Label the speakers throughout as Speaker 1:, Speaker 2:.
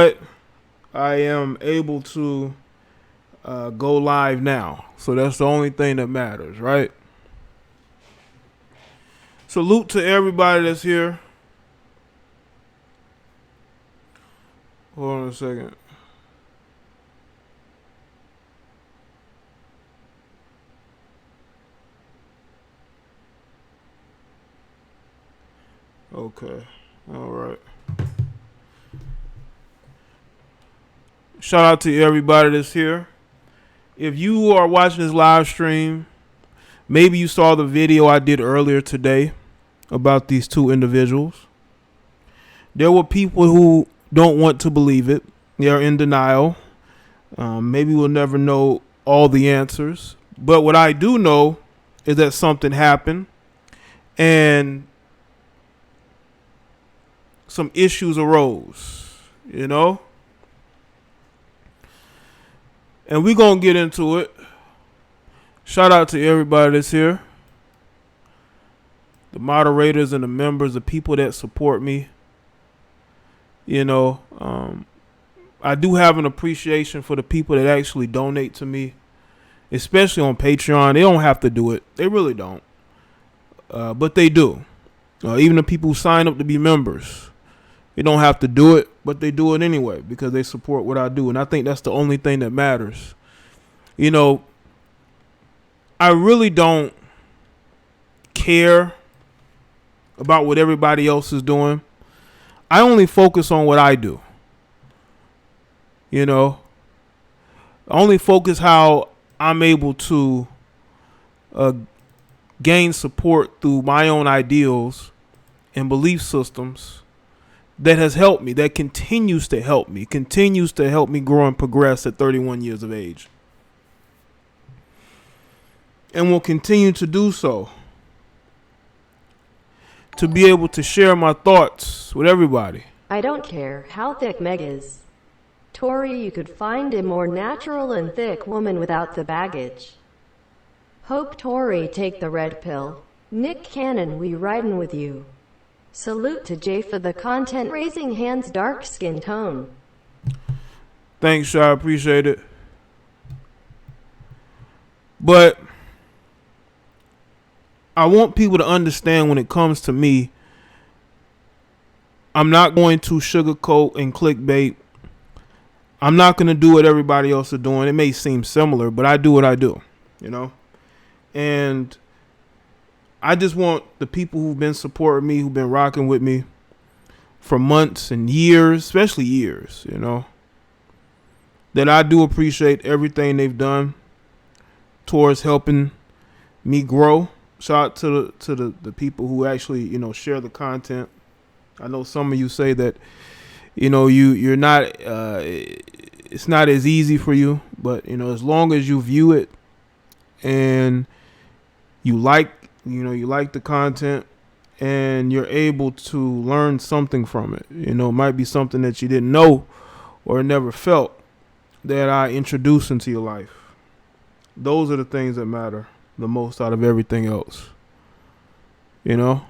Speaker 1: But I am able to go live now. So that's the only thing that matters, right? Salute to everybody that's here. Hold on a second. Okay. All right. Shout out to everybody that's here. If you are watching this live stream, maybe you saw the video I did earlier today about these two individuals. There were people who don't want to believe it. They're in denial. Maybe we'll never know all the answers. But what I do know is that something happened and some issues arose, you know? And we're going to get into it. Shout out to everybody that's here. The moderators and the members, the people that support me. You know, I do have an appreciation for the people that actually donate to me, especially on Patreon. They don't have to do it. They really don't. But they do. Even the people who sign up to be members. They don't have to do it, but they do it anyway because they support what I do. And I think that's the only thing that matters. You know, I really don't care about what everybody else is doing. I only focus on what I do. You know, I only focus how I'm able to gain support through my own ideals and belief systems that has helped me, that continues to help me grow and progress at 31 years of age. And will continue to do so. To be able to share my thoughts with everybody.
Speaker 2: I don't care how thick Meg is. Tory, you could find a more natural and thick woman without the baggage. Hope Tory take the red pill. Nick Cannon, we ridin' with you. Salute to Jaye for the content, raising hands, dark skin tone.
Speaker 1: Thanks, Shy. I appreciate it. But I want people to understand when it comes to me, I'm not going to sugarcoat and clickbait. I'm not going to do what everybody else is doing. It may seem similar, but I do what I do, you know? And I just want the people who've been supporting me, who've been rocking with me for months and years, especially years, you know, that I do appreciate everything they've done towards helping me grow. Shout out to the people who actually, you know, share the content. I know some of you say that, you know, you're not, it's not as easy for you, but, you know, as long as you view it and you like the content and you're able to learn something from it. You know, it might be something that you didn't know or never felt that I introduced into your life. Those are the things that matter the most out of everything else. You know?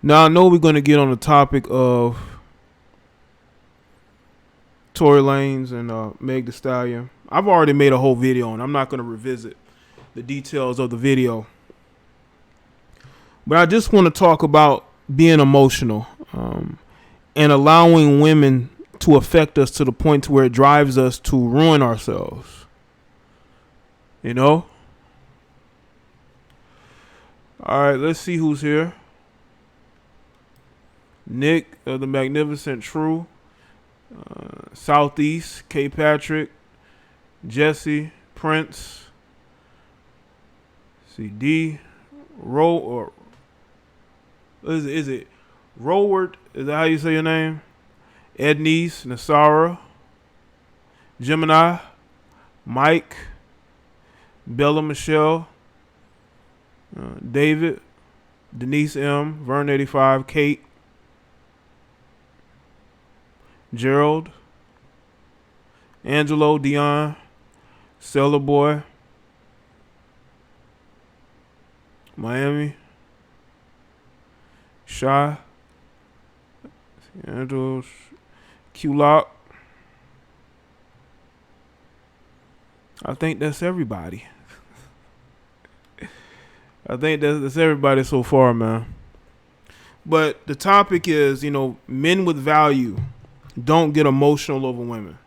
Speaker 1: Now, I know we're going to get on the topic of Tory Lanez and Meg Thee Stallion. I've already made a whole video and I'm not going to revisit the details of the video. But I just want to talk about being emotional and allowing women to affect us to the point to where it drives us to ruin ourselves. You know? All right, let's see who's here. Nick of the Magnificent True. Southeast, K. Patrick, Jesse, Prince. CD, or is it Roward? Is that how you say your name? Ednice, Nasara, Gemini, Mike, Bella Michelle, David, Denise M, Vern 85, Kate, Gerald, Angelo, Dion, Sailor Boy, Miami, Shy, Angels, Q-Lock. I think that's everybody. I think that's everybody so far, man. But the topic is, men with value don't get emotional over women.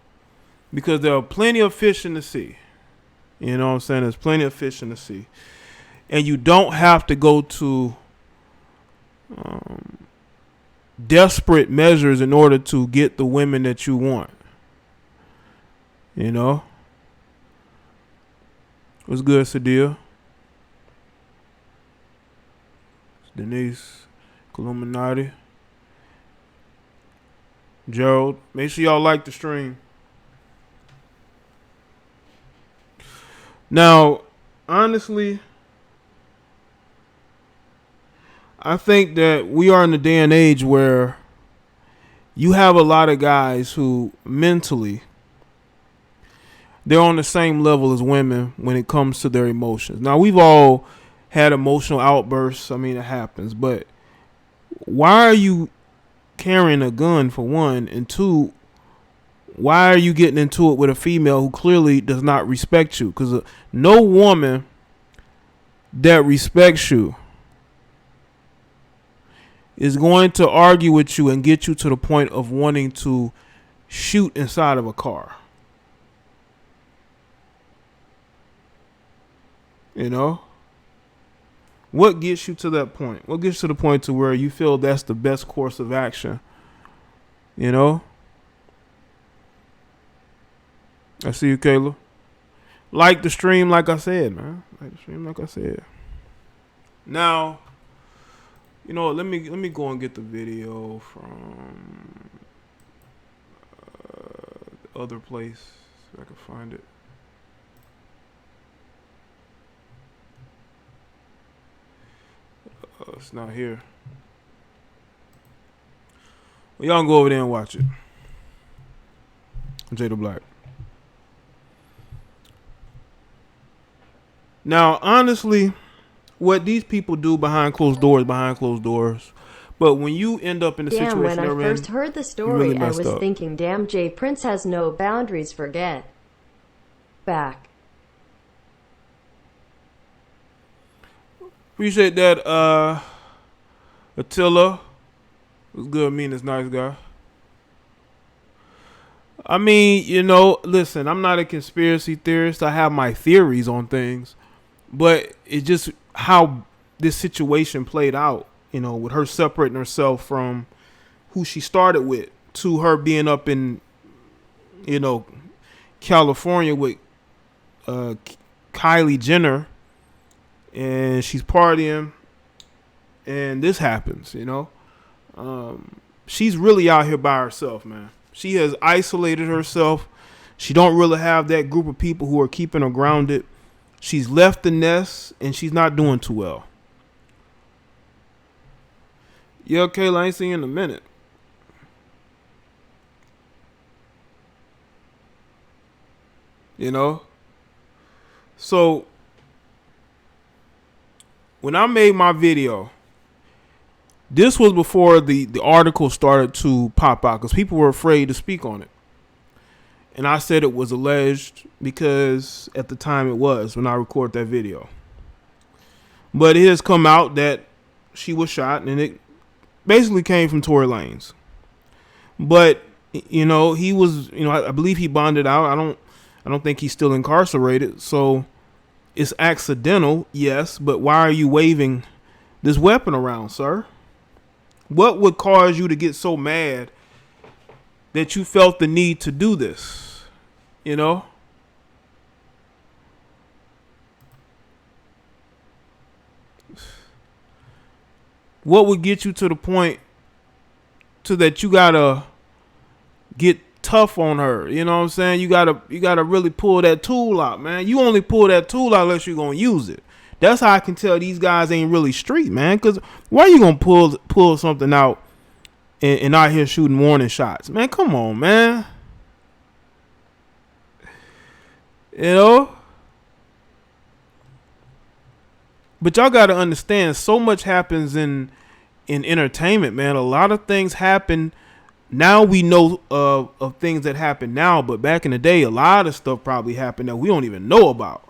Speaker 1: Because there are plenty of fish in the sea. You know what I'm saying? There's plenty of fish in the sea. And you don't have to go to desperate measures in order to get the women that you want. What's good, Sadia? Denise, Illuminati, Gerald. Make sure y'all like the stream. Now, honestly, I think that we are in a day and age where you have a lot of guys who mentally, they're on the same level as women when it comes to their emotions. Now, we've all had emotional outbursts. I mean, it happens. But why are you carrying a gun, for one? And two, why are you getting into it with a female who clearly does not respect you? Because no woman that respects you is going to argue with you and get you to the point of wanting to shoot inside of a car. What gets you to that point? What gets you to the point to where you feel that's the best course of action? I see you, Kayla. Like the stream, like I said, man. Like the stream, like I said. Now, let me go and get the video from the other place so I can find it. It's not here. Well, y'all can go over there and watch it. Jay the Black. Now, honestly, what these people do behind closed doors. But when you end up in the situation
Speaker 2: when I
Speaker 1: they're
Speaker 2: first
Speaker 1: in,
Speaker 2: heard the story,
Speaker 1: really
Speaker 2: I was
Speaker 1: up.
Speaker 2: thinking, damn, Jay Prince has no boundaries. Forget back.
Speaker 1: Appreciate that, Attila. Was good, mean, this nice guy. I mean, listen, I'm not a conspiracy theorist. I have my theories on things. But it's just how this situation played out, with her separating herself from who she started with to her being up in, California with Kylie Jenner. And she's partying. And this happens, She's really out here by herself, man. She has isolated herself. She don't really have that group of people who are keeping her grounded. She's left the nest, and she's not doing too well. Yeah, Kayla, I ain't seen you in a minute. So, when I made my video, this was before the article started to pop out because people were afraid to speak on it. And I said it was alleged because at the time it was when I recorded that video. But it has come out that she was shot, and it basically came from Tory Lanez. But he was, I believe he bonded out. I don't think he's still incarcerated. So it's accidental, yes. But why are you waving this weapon around, sir? What would cause you to get so mad that you felt the need to do this? What would get you to the point to that you gotta get tough on her? You know what I'm saying? You gotta really pull that tool out, man. You only pull that tool out unless you're gonna use it. That's how I can tell these guys ain't really street, man. Because why are you gonna pull something out and out here shooting warning shots, man? Come on, man. But y'all got to understand, so much happens in entertainment, man. A lot of things happen now we know of things that happen now, but back in the day, a lot of stuff probably happened that we don't even know about,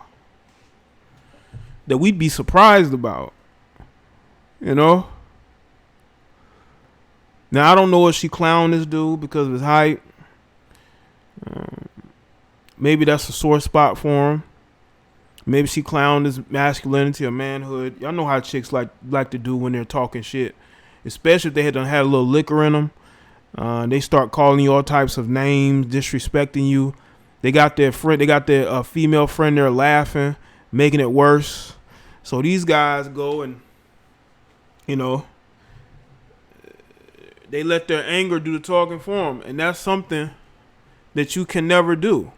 Speaker 1: that we'd be surprised about, you know. Now I don't know if she clowned this dude because of his height. Maybe that's a sore spot for him. Maybe she clowned his masculinity or manhood. Y'all know how chicks like to do when they're talking shit, especially if they had a little liquor in them. They start calling you all types of names, disrespecting you. They got their female friend there laughing, making it worse. So these guys go and, you know, they let their anger do the talking for them, and that's something that you can never do.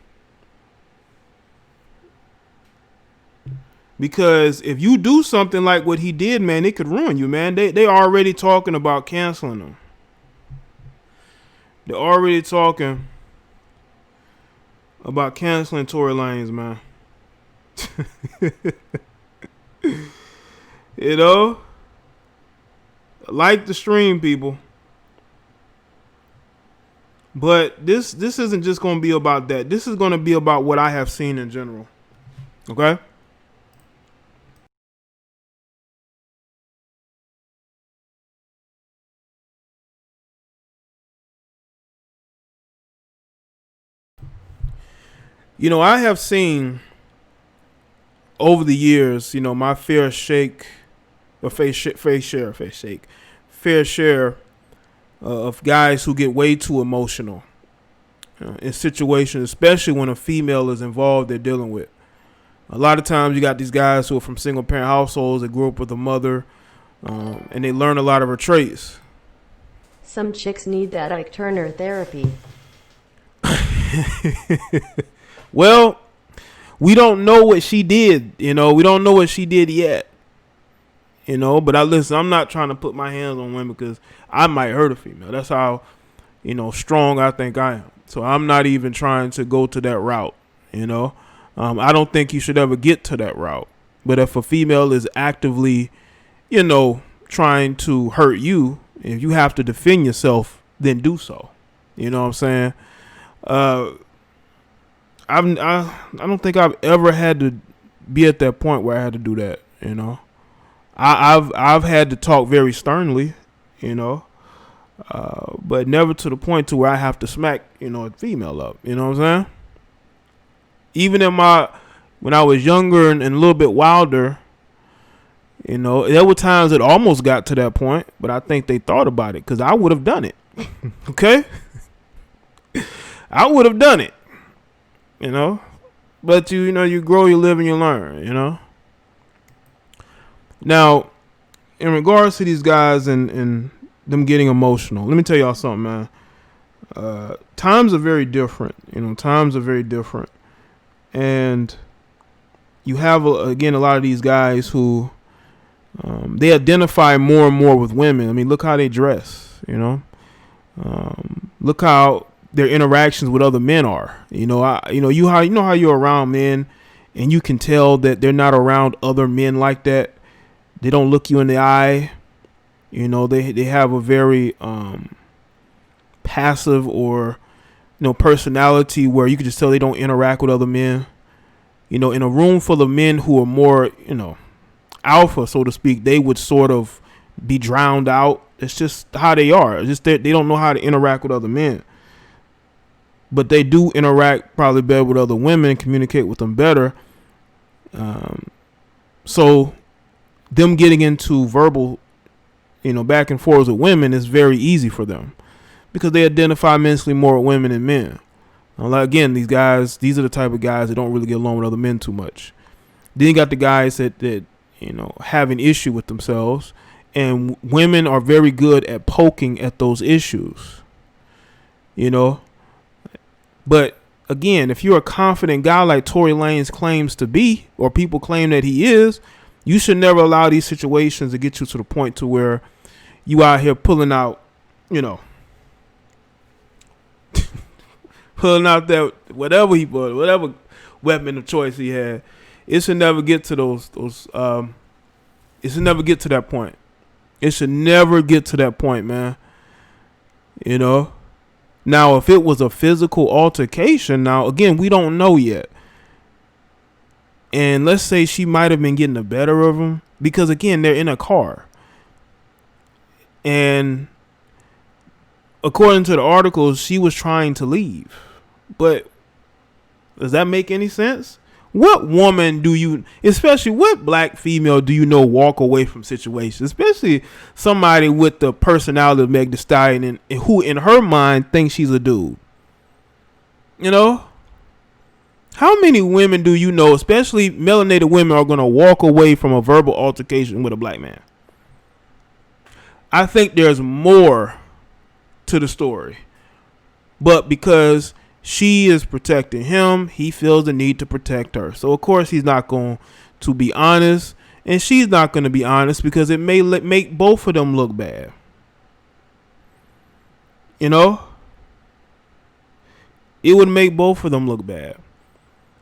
Speaker 1: Because if you do something like what he did, man, it could ruin you, man. They already talking about canceling him. They're already talking about canceling Tory Lanez, man. You know? Like the stream, people. But this isn't just going to be about that. This is going to be about what I have seen in general. Okay? You know, I have seen over the years, you know, my fair share of guys who get way too emotional in situations, especially when a female is involved they're dealing with. A lot of times you got these guys who are from single parent households that grew up with a mother, and they learn a lot of her traits.
Speaker 2: Some chicks need that Ike Turner therapy.
Speaker 1: Well, we don't know what she did, you know. We don't know what she did yet, you know. But listen, I'm not trying to put my hands on women because I might hurt a female. That's how, you know, strong I think I am. So I'm not even trying to go to that route, you know. I don't think you should ever get to that route. But if a female is actively, you know, trying to hurt you, if you have to defend yourself, then do so. You know what I'm saying? I don't think I've ever had to be at that point where I had to do that. You know, I've had to talk very sternly, you know, but never to the point to where I have to smack, you know, a female up. You know what I'm saying? Even when I was younger and a little bit wilder, you know, there were times it almost got to that point, but I think they thought about it because I would have done it. Okay, I would have done it. You know, but you know, you grow, you live, and you learn, you know. Now, in regards to these guys and them getting emotional, let me tell y'all something, man. Times are very different, you know, times are very different. And you have, again, a lot of these guys who, they identify more and more with women. I mean, look how they dress, you know. Look how their interactions with other men are, you know. How you're around men, and you can tell that they're not around other men like that. They don't look you in the eye. You know, they have a very passive or, you know, personality where you can just tell they don't interact with other men. You know, in a room full of men who are more, you know, alpha, so to speak, they would sort of be drowned out. It's just how they are. It's just they don't know how to interact with other men. But they do interact probably better with other women and communicate with them better. So them getting into verbal, you know, back and forth with women is very easy for them because they identify mentally more with women than men. Again, these are the type of guys that don't really get along with other men too much. Then you got the guys that you know, have an issue with themselves, and women are very good at poking at those issues, you know. But again, if you're a confident guy like Tory Lanez claims to be, or people claim that he is, you should never allow these situations to get you to the point to where you out here pulling out, you know, pulling out that whatever weapon of choice he had. It should never get to those. It should never get to that point. It should never get to that point, man. You know, Now, if it was a physical altercation, now again, we don't know yet. And let's say she might have been getting the better of him because again, they're in a car. And according to the articles, she was trying to leave. But does that make any sense? What woman do you, especially what black female do you know walk away from situations, especially somebody with the personality of Meg Thee Stallion and who in her mind thinks she's a dude? You know? How many women do you know, especially melanated women, are going to walk away from a verbal altercation with a black man? I think there's more to the story. But because she is protecting him, he feels the need to protect her. So, of course, he's not going to be honest. And she's not going to be honest because it may make both of them look bad. You know? It would make both of them look bad.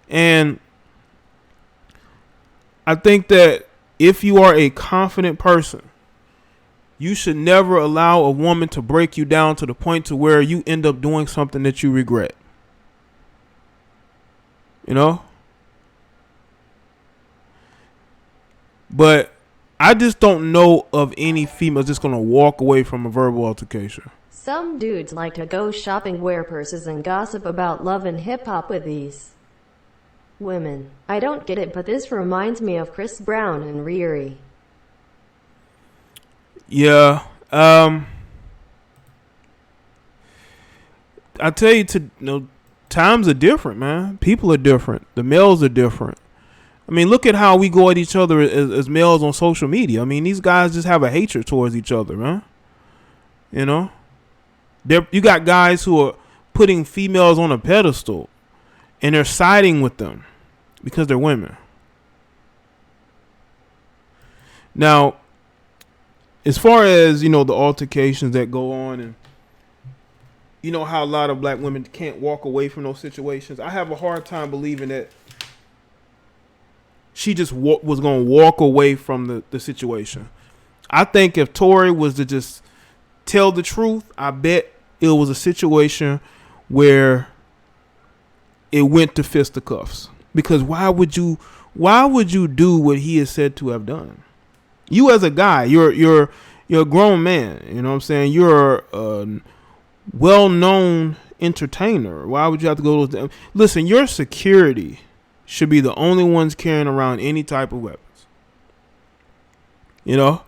Speaker 1: And I think that if you are a confident person, you should never allow a woman to break you down to the point to where you end up doing something that you regret. You know? But I just don't know of any females just going to walk away from a verbal altercation.
Speaker 2: Some dudes like to go shopping, wear purses, and gossip about love and hip-hop with these women. I don't get it, but this reminds me of Chris Brown and Riri.
Speaker 1: Yeah. I tell you, times are different, man. People are different. The males are different. I mean, look at how we go at each other as males on social media. I mean, these guys just have a hatred towards each other, man. You know? You got guys who are putting females on a pedestal and they're siding with them because they're women. Now, as far as, you know, the altercations that go on and you know how a lot of black women can't walk away from those situations, I have a hard time believing that she just was going to walk away from the situation. I think if Tory was to just tell the truth, I bet it was a situation where it went to fisticuffs. Because why would you do what he is said to have done? You as a guy, you're a grown man. You know what I'm saying? You're a well-known entertainer. Why would you have to go to those? Listen, your security should be the only ones carrying around any type of weapons. You know?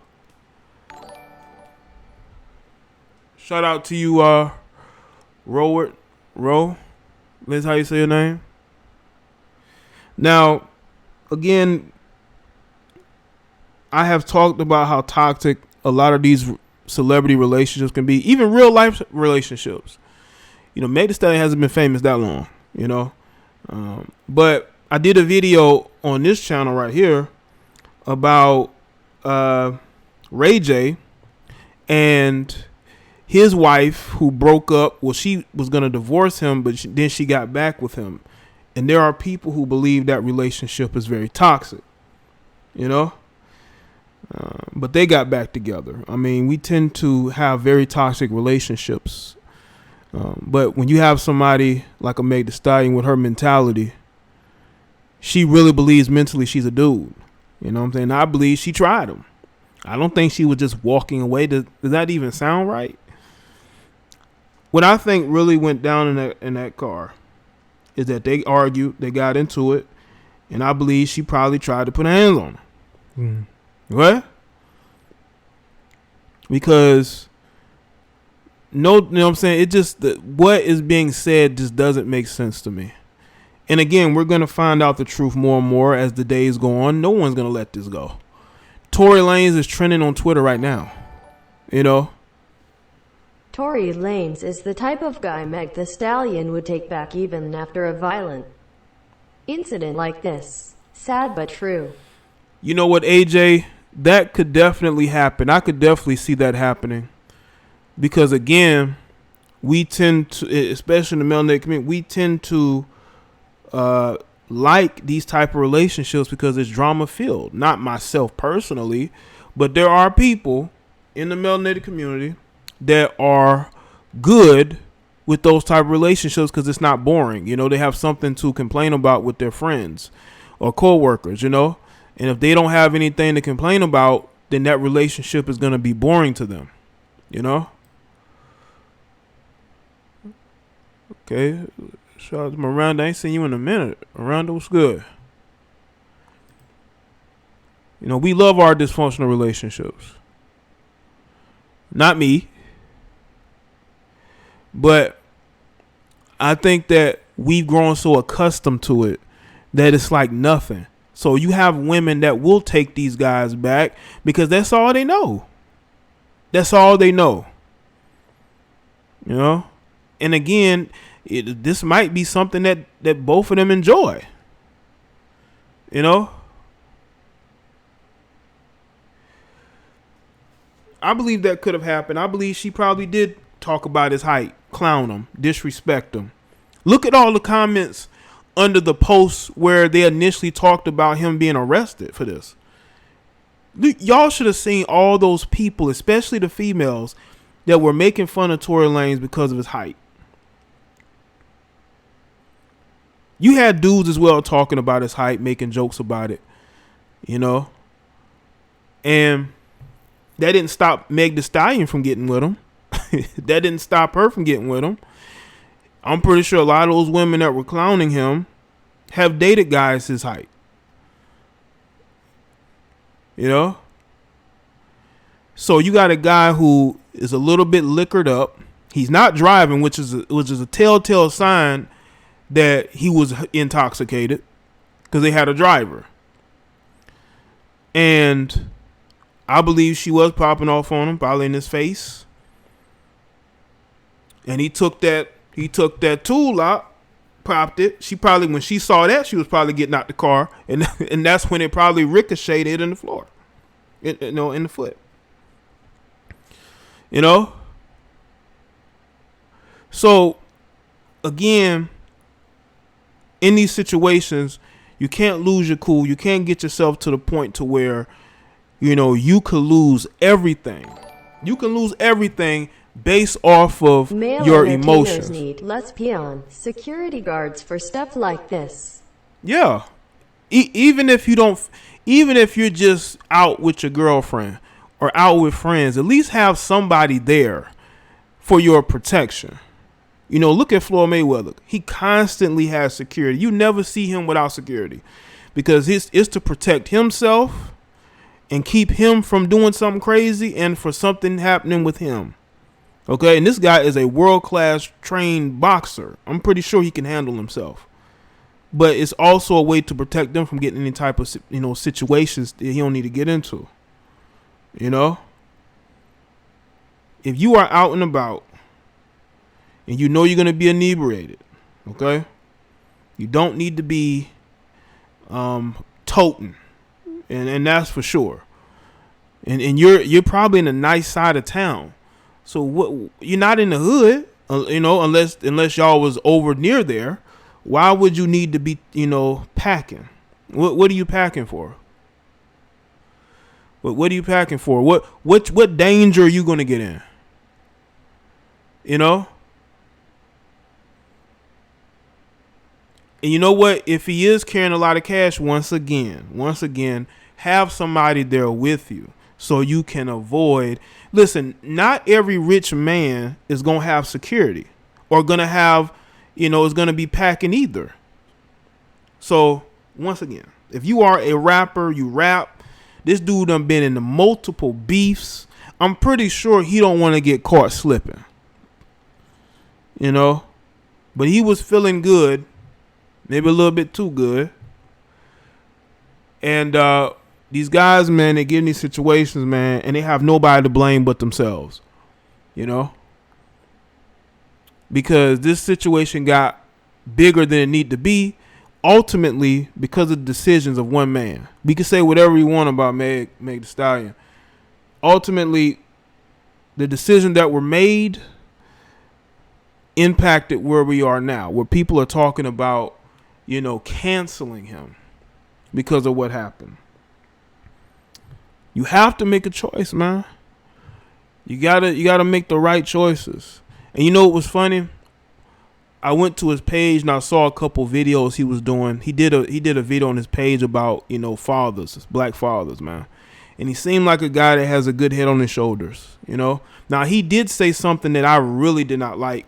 Speaker 1: Shout out to you, Ro. That's how you say your name. Now, again, I have talked about how toxic a lot of these celebrity relationships can be, even real life relationships. You know, Meg Thee Stallion hasn't been famous that long, you know. But I did a video on this channel right here about Ray J and his wife who broke up. Well, she was going to divorce him, but then she got back with him. And there are people who believe that relationship is very toxic, you know. But they got back together. I mean, we tend to have very toxic relationships. But when you have somebody like a Meg Thee Stallion with her mentality, she really believes mentally she's a dude. You know what I'm saying? I believe she tried him. I don't think she was just walking away. Does that even sound right? What I think really went down in that car is that they argued, they got into it, and I believe she probably tried to put her hands on him. What? Because you know what I'm saying? It just, what is being said just doesn't make sense to me. And again, we're going to find out the truth more and more as the days go on. No one's going to let this go. Tory Lanez is trending on Twitter right now. You know?
Speaker 2: Tory Lanez is the type of guy Meg Thee Stallion would take back even after a violent incident like this. Sad but true.
Speaker 1: You know what, AJ? That could definitely happen. I could definitely see that happening. Because again, we tend to, especially in the melanated community, we tend to like these type of relationships because it's drama filled. Not myself personally, but there are people in the melanated community that are good with those type of relationships because it's not boring. You know, they have something to complain about with their friends or coworkers, you know. And if they don't have anything to complain about, then that relationship is going to be boring to them, you know. Okay, shout out to Miranda. I ain't seen you in a minute. Miranda, what's good? You know, we love our dysfunctional relationships. Not me. But I think that we've grown so accustomed to it that it's like nothing. So you have women that will take these guys back because that's all they know. That's all they know. You know? And again, this might be something that both of them enjoy. You know? I believe that could have happened. I believe she probably did talk about his height, clown him, disrespect him. Look at all the comments under the posts where they initially talked about him being arrested for this. Y'all should have seen all those people, especially the females, that were making fun of Tory Lanez because of his height. You had dudes as well talking about his height, making jokes about it, you know. And that didn't stop Meg Thee Stallion from getting with him. That didn't stop her from getting with him. I'm pretty sure a lot of those women that were clowning him have dated guys his height. You know? So you got a guy who is a little bit liquored up. He's not driving, which is a telltale sign that he was intoxicated because they had a driver. And I believe she was popping off on him, probably in his face. And he took that tool out, popped it. She probably, when she saw that, she was probably getting out the car, and that's when it probably ricocheted in the floor, in the foot. You know. So, again, in these situations, you can't lose your cool. You can't get yourself to the point to where, you know, you could lose everything. You can lose everything based off of
Speaker 2: Male
Speaker 1: your
Speaker 2: and Latinos
Speaker 1: emotions.
Speaker 2: need less peon security guards for stuff like this.
Speaker 1: Yeah. Even if you're just out with your girlfriend or out with friends, at least have somebody there for your protection. You know, look at Floyd Mayweather. He constantly has security. You never see him without security because it's to protect himself and keep him from doing something crazy and for something happening with him. Okay, and this guy is a world-class trained boxer. I'm pretty sure he can handle himself. But it's also a way to protect them from getting any type of, you know, situations that he don't need to get into. You know? If you are out and about and you know you're going to be inebriated, okay? You don't need to be toting. And that's for sure. And you're probably in a nice side of town. So what? You're not in the hood, you know, unless y'all was over near there. Why would you need to be, you know, packing? What are you packing for? What are you packing for? What danger are you going to get in? You know? And you know what? If he is carrying a lot of cash, once again, have somebody there with you so you can avoid. Listen, not every rich man is going to have security or going to have, you know, is going to be packing either. So once again, if you are a rapper, you rap, this dude done been in the multiple beefs. I'm pretty sure he don't want to get caught slipping, you know, but he was feeling good, maybe a little bit too good. And, these guys, man, they get in these situations, man, and they have nobody to blame but themselves, you know? Because this situation got bigger than it needed to be, ultimately because of the decisions of one man. We can say whatever we want about Meg Thee Stallion. Ultimately, the decisions that were made impacted where we are now, where people are talking about, you know, canceling him because of what happened. You have to make a choice, man. You gotta make the right choices. And you know what was funny? I went to his page and I saw a couple videos he was doing. He did a video on his page about, you know, fathers, black fathers, man. And he seemed like a guy that has a good head on his shoulders, you know. Now, he did say something that I really did not like.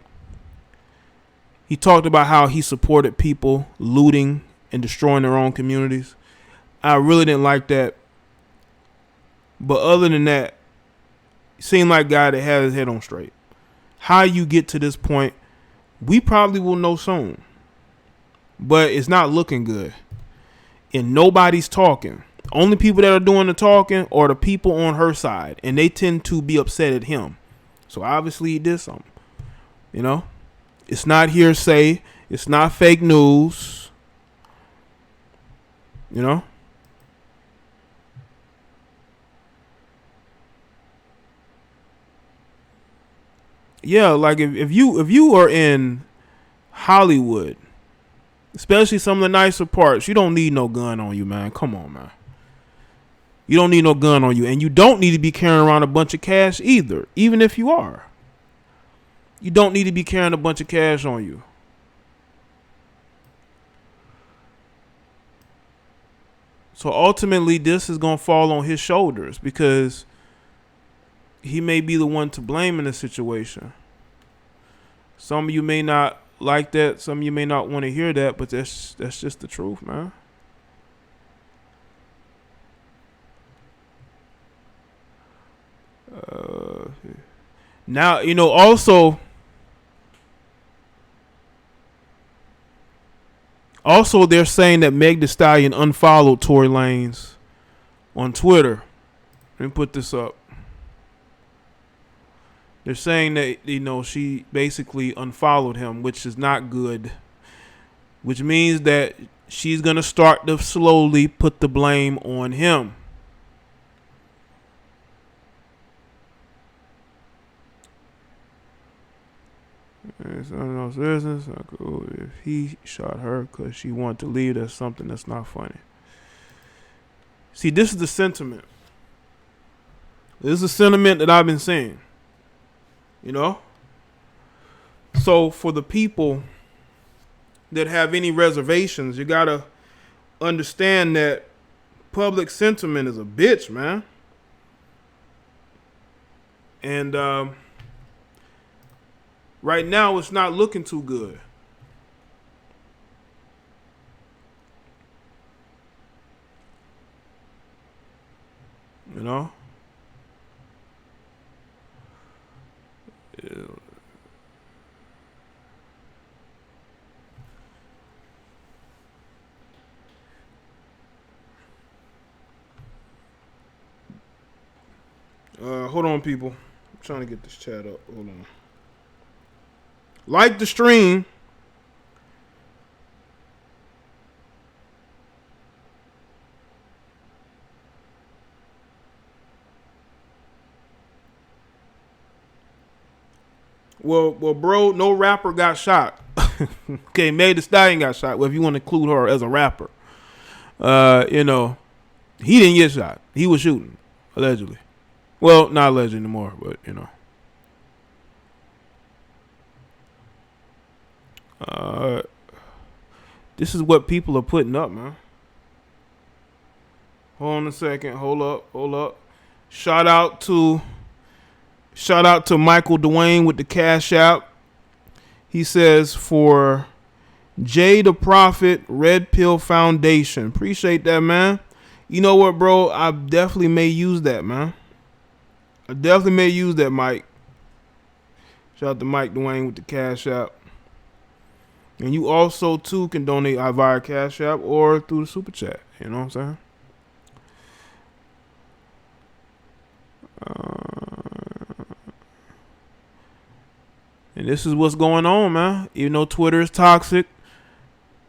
Speaker 1: He talked about how he supported people looting and destroying their own communities. I really didn't like that. But other than that, he seemed like a guy that had his head on straight. How you get to this point, we probably will know soon. But it's not looking good. And nobody's talking. Only people that are doing the talking are the people on her side. And they tend to be upset at him. So obviously he did something. You know? It's not hearsay. It's not fake news. You know? Yeah, like if you are in Hollywood, especially some of the nicer parts, you don't need no gun on you, man. Come on, man. You don't need no gun on you. And you don't need to be carrying around a bunch of cash either, even if you are. You don't need to be carrying a bunch of cash on you. So ultimately, this is going to fall on his shoulders because he may be the one to blame in the situation. Some of you may not like that. Some of you may not want to hear that, but that's just the truth, man. Now, you know, also they're saying that Meg Thee Stallion unfollowed Tory Lanez on Twitter. Let me put this up. They're saying that, you know, she basically unfollowed him, which is not good. Which means that she's going to start to slowly put the blame on him. It's none of those business. If he shot her because she wanted to leave, that's something that's not funny. See, this is the sentiment. This is the sentiment that I've been seeing. You know? So for the people that have any reservations, you got to understand that public sentiment is a bitch, man. And right now, it's not looking too good. You know? Yeah. Hold on, people. I'm trying to get this chat up. Hold on. Like the stream. Well, bro, no rapper got shot. Okay, Meg Thee Stallion got shot. Well, if you want to include her as a rapper, you know, he didn't get shot. He was shooting, allegedly. Well, not allegedly anymore, but you know. This is what people are putting up, man. Hold on a second. Hold up. Shout out to Michael Dwayne with the Cash App. He says for Jaye the Prophet Red Pill Foundation. Appreciate that, man. You know what, bro? I definitely may use that, man. I definitely may use that, Mike. Shout out to Mike Dwayne with the Cash App. And you also, too, can donate via Cash App or through the Super Chat. You know what I'm saying? And this is what's going on, man. Even though Twitter is toxic,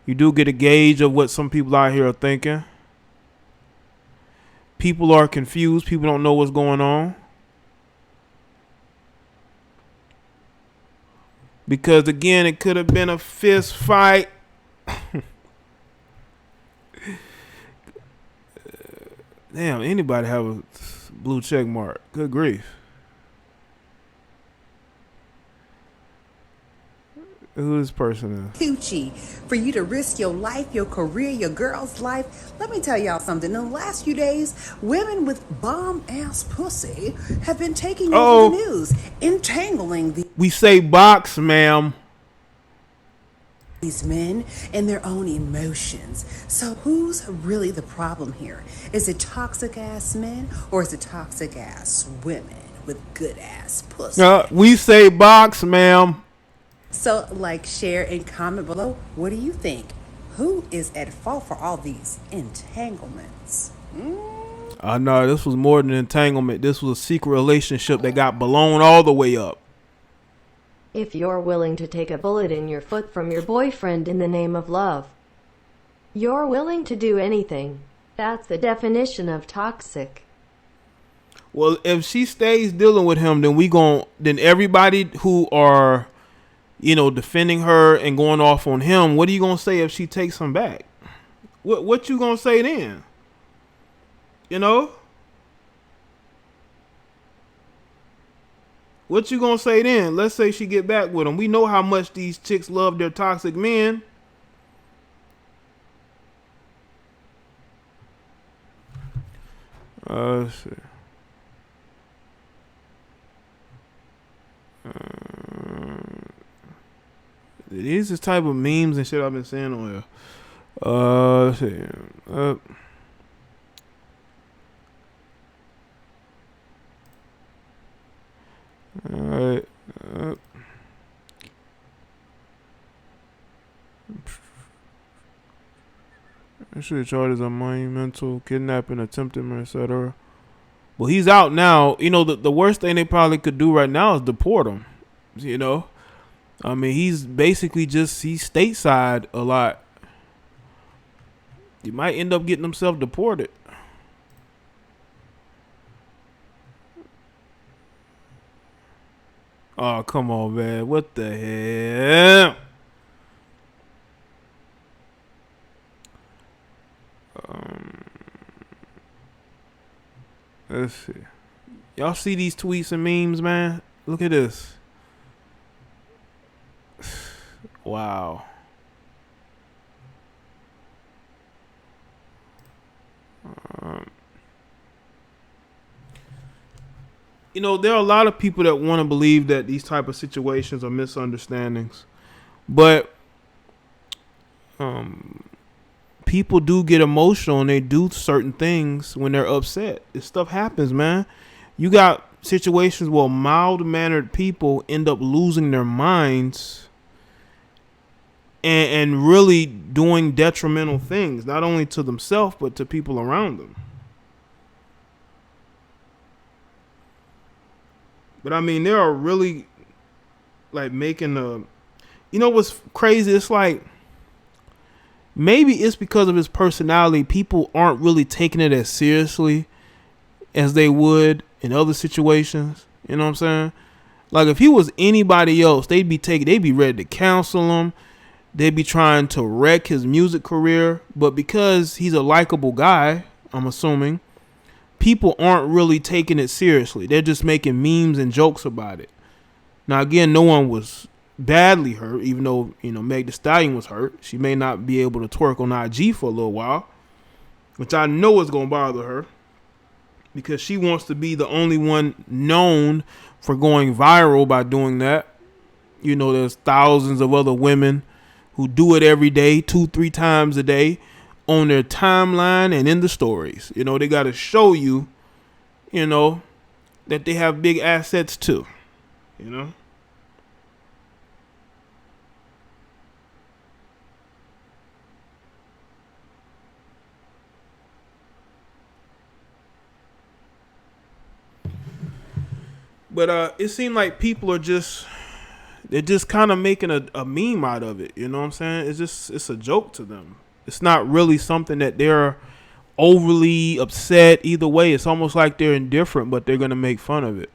Speaker 1: you do get a gauge of what some people out here are thinking. People are confused. People don't know what's going on. Because, again, it could have been a fist fight. Damn, anybody have a blue check mark? Good grief. who this person is.
Speaker 3: Coochie for you to risk your life, your career, your girl's life. Let me tell y'all something. In the last few days, women with bomb ass pussy have been taking over the news, entangling
Speaker 1: We say box, ma'am.
Speaker 3: these men and their own emotions. So who's really the problem here? Is it toxic ass men or is it toxic ass women with good ass pussy?
Speaker 1: We say box, ma'am.
Speaker 3: So like, share, and comment below. What do you think? Who is at fault for all these entanglements?
Speaker 1: No, this was more than entanglement. This was a secret relationship that got blown all the way up.
Speaker 2: If you're willing to take a bullet in your foot from your boyfriend in the name of love, you're willing to do anything. That's the definition of toxic.
Speaker 1: Well, if she stays dealing with him, then everybody who are, defending her and going off on him, what are you gonna say if she takes him back? What you gonna say then? What you gonna say then? Let's say she get back with him. We know how much these chicks love their toxic men. Let's see. These is type of memes and shit I've been seeing on here. Let's see. Alright. Actually, charges of monumental kidnapping, attempted murder, etc. Well, he's out now. The worst thing they probably could do right now is deport him. I mean, he's basically he's stateside a lot. He might end up getting himself deported. Oh, come on, man. What the hell? Let's see. Y'all see these tweets and memes, man? Look at this. Wow. There are a lot of people that want to believe that these type of situations are misunderstandings, but people do get emotional and they do certain things when they're upset. This stuff happens, man. You got situations where mild-mannered people end up losing their minds and really doing detrimental things, not only to themselves but to people around them. But I mean, they are really like making what's crazy? It's like maybe it's because of his personality. People aren't really taking it as seriously as they would in other situations. You know what I'm saying? Like if he was anybody else, they'd be ready to counsel him. They'd be trying to wreck his music career. But because he's a likable guy, I'm assuming, people aren't really taking it seriously. They're just making memes and jokes about it. Now, again, no one was badly hurt, even though, Meg Thee Stallion was hurt. She may not be able to twerk on IG for a little while, which I know is going to bother her because she wants to be the only one known for going viral by doing that. There's thousands of other women who do it every day, 2-3 times a day, on their timeline and in the stories. They got to show you, that they have big assets too. But it seemed like people are they're just kind of making a meme out of it. You know what I'm saying? It's a joke to them. It's not really something that they're overly upset either way. It's almost like they're indifferent, but they're going to make fun of it.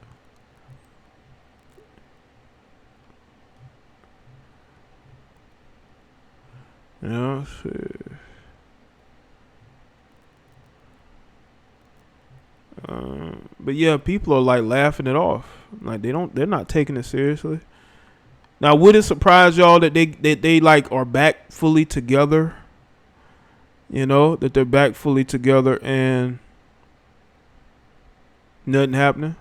Speaker 1: But yeah, people are like laughing it off. Like they're not taking it seriously. Now, would it surprise y'all that they like are back fully together? You know, that they're back fully together and nothing happening?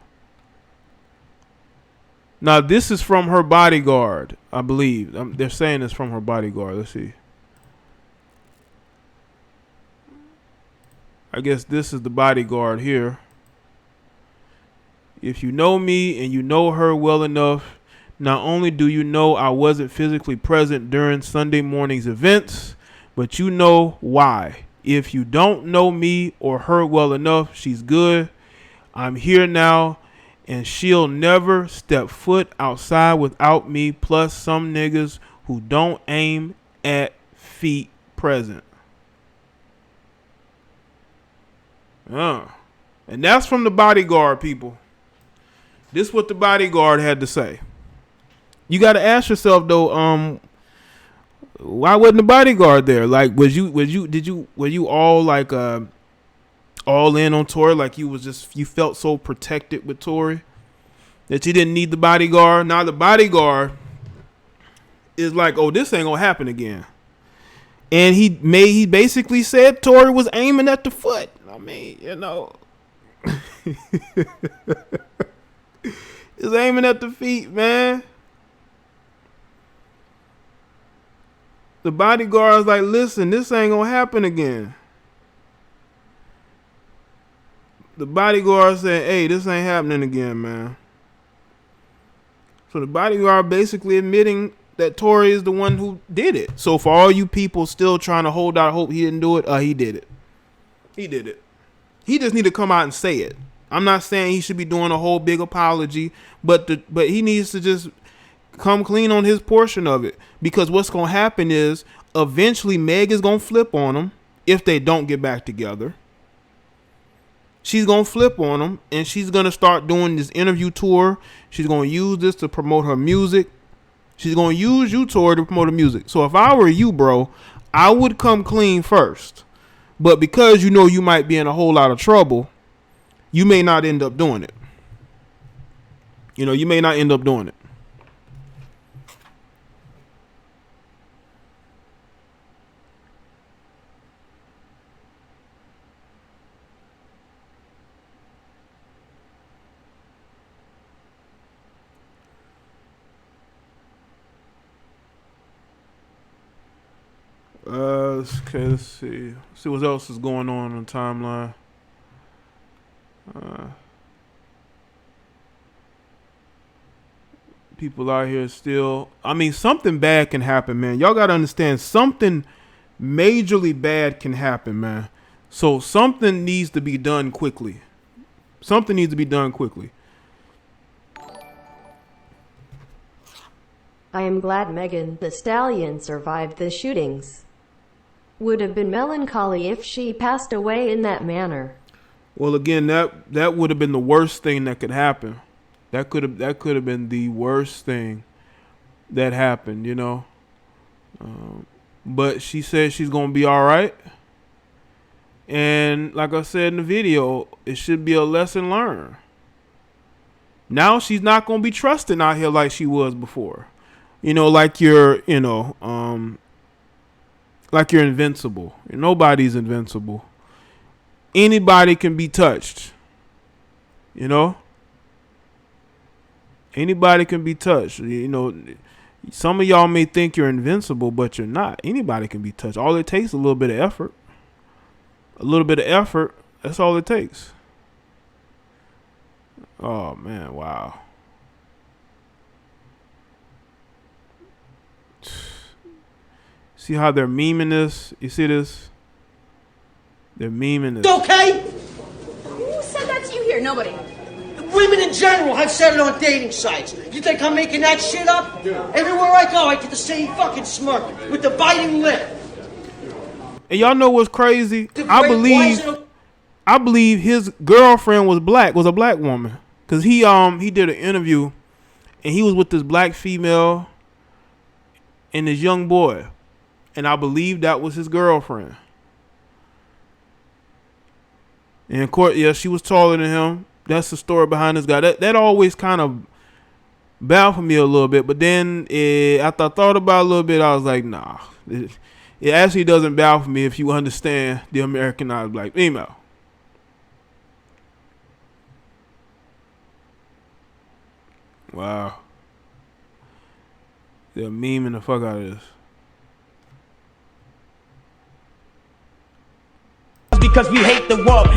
Speaker 1: Now, this is from her bodyguard, I believe. They're saying it's from her bodyguard. Let's see. I guess this is the bodyguard here. If you know me and you know her well enough, not only do you know I wasn't physically present during Sunday morning's events, but you know why. If you don't know me or her well enough, she's good. I'm here now, and she'll never step foot outside without me, plus some niggas who don't aim at feet present. And that's from the bodyguard, people. This is what the bodyguard had to say. You got to ask yourself though, why wasn't the bodyguard there? Like, were you all like all in on Tory? Like you felt so protected with Tory that you didn't need the bodyguard. Now the bodyguard is like, oh, this ain't gonna happen again. And he basically said Tory was aiming at the foot. I mean, you know, he's aiming at the feet, man. The bodyguard's like, listen, this ain't gonna happen again. The bodyguard said, hey, this ain't happening again, man. So the bodyguard basically admitting that Tory is the one who did it. So for all you people still trying to hold out hope he didn't do it, he did it. He did it. He just need to come out and say it. I'm not saying he should be doing a whole big apology, but he needs to just come clean on his portion of it. Because what's going to happen is eventually Meg is going to flip on him if they don't get back together. She's going to flip on him and she's going to start doing this interview tour. She's going to use this to promote her music. She's going to use you, Tory, to promote her music. So if I were you, bro, I would come clean first. But because you know you might be in a whole lot of trouble, you may not end up doing it. You know, you may not end up doing it. Okay, let's see. See what else is going on the timeline. People out here still. I mean, something bad can happen, man. Y'all gotta understand, something majorly bad can happen, man. So something needs to be done quickly. Something needs to be done quickly.
Speaker 2: I am glad Megan Thee Stallion survived the shootings. Would have been melancholy if she passed away in that manner.
Speaker 1: Well, again, that would have been the worst thing that could happen. That could have been the worst thing that happened, you know. But she said she's gonna be all right. And like I said in the video, it should be a lesson learned. Now she's not gonna be trusting out here like she was before. You know, like you're invincible. Nobody's invincible. Anybody can be touched. You know? Anybody can be touched. You know, some of y'all may think you're invincible, but you're not. Anybody can be touched. All it takes is a little bit of effort. A little bit of effort. That's all it takes. Oh, man. Wow. See how they're memeing this? You see this? They're memeing this.
Speaker 4: Okay?
Speaker 5: Who said that to you here? Nobody.
Speaker 4: Women in general have said it on dating sites. You think I'm making that shit up? Everywhere I go, I get the same fucking smirk with the biting lip.
Speaker 1: And y'all know what's crazy? I believe his girlfriend was a black woman. Cause he did an interview and he was with this black female and this young boy. And I believe that was his girlfriend. And of course, yeah, she was taller than him. That's the story behind this guy. That always kind of baffled me a little bit. But then after I thought about it a little bit, I was like, nah. It actually doesn't baffle me if you understand the Americanized black female. Wow. They're memeing the fuck out of this.
Speaker 6: Because we hate the walk.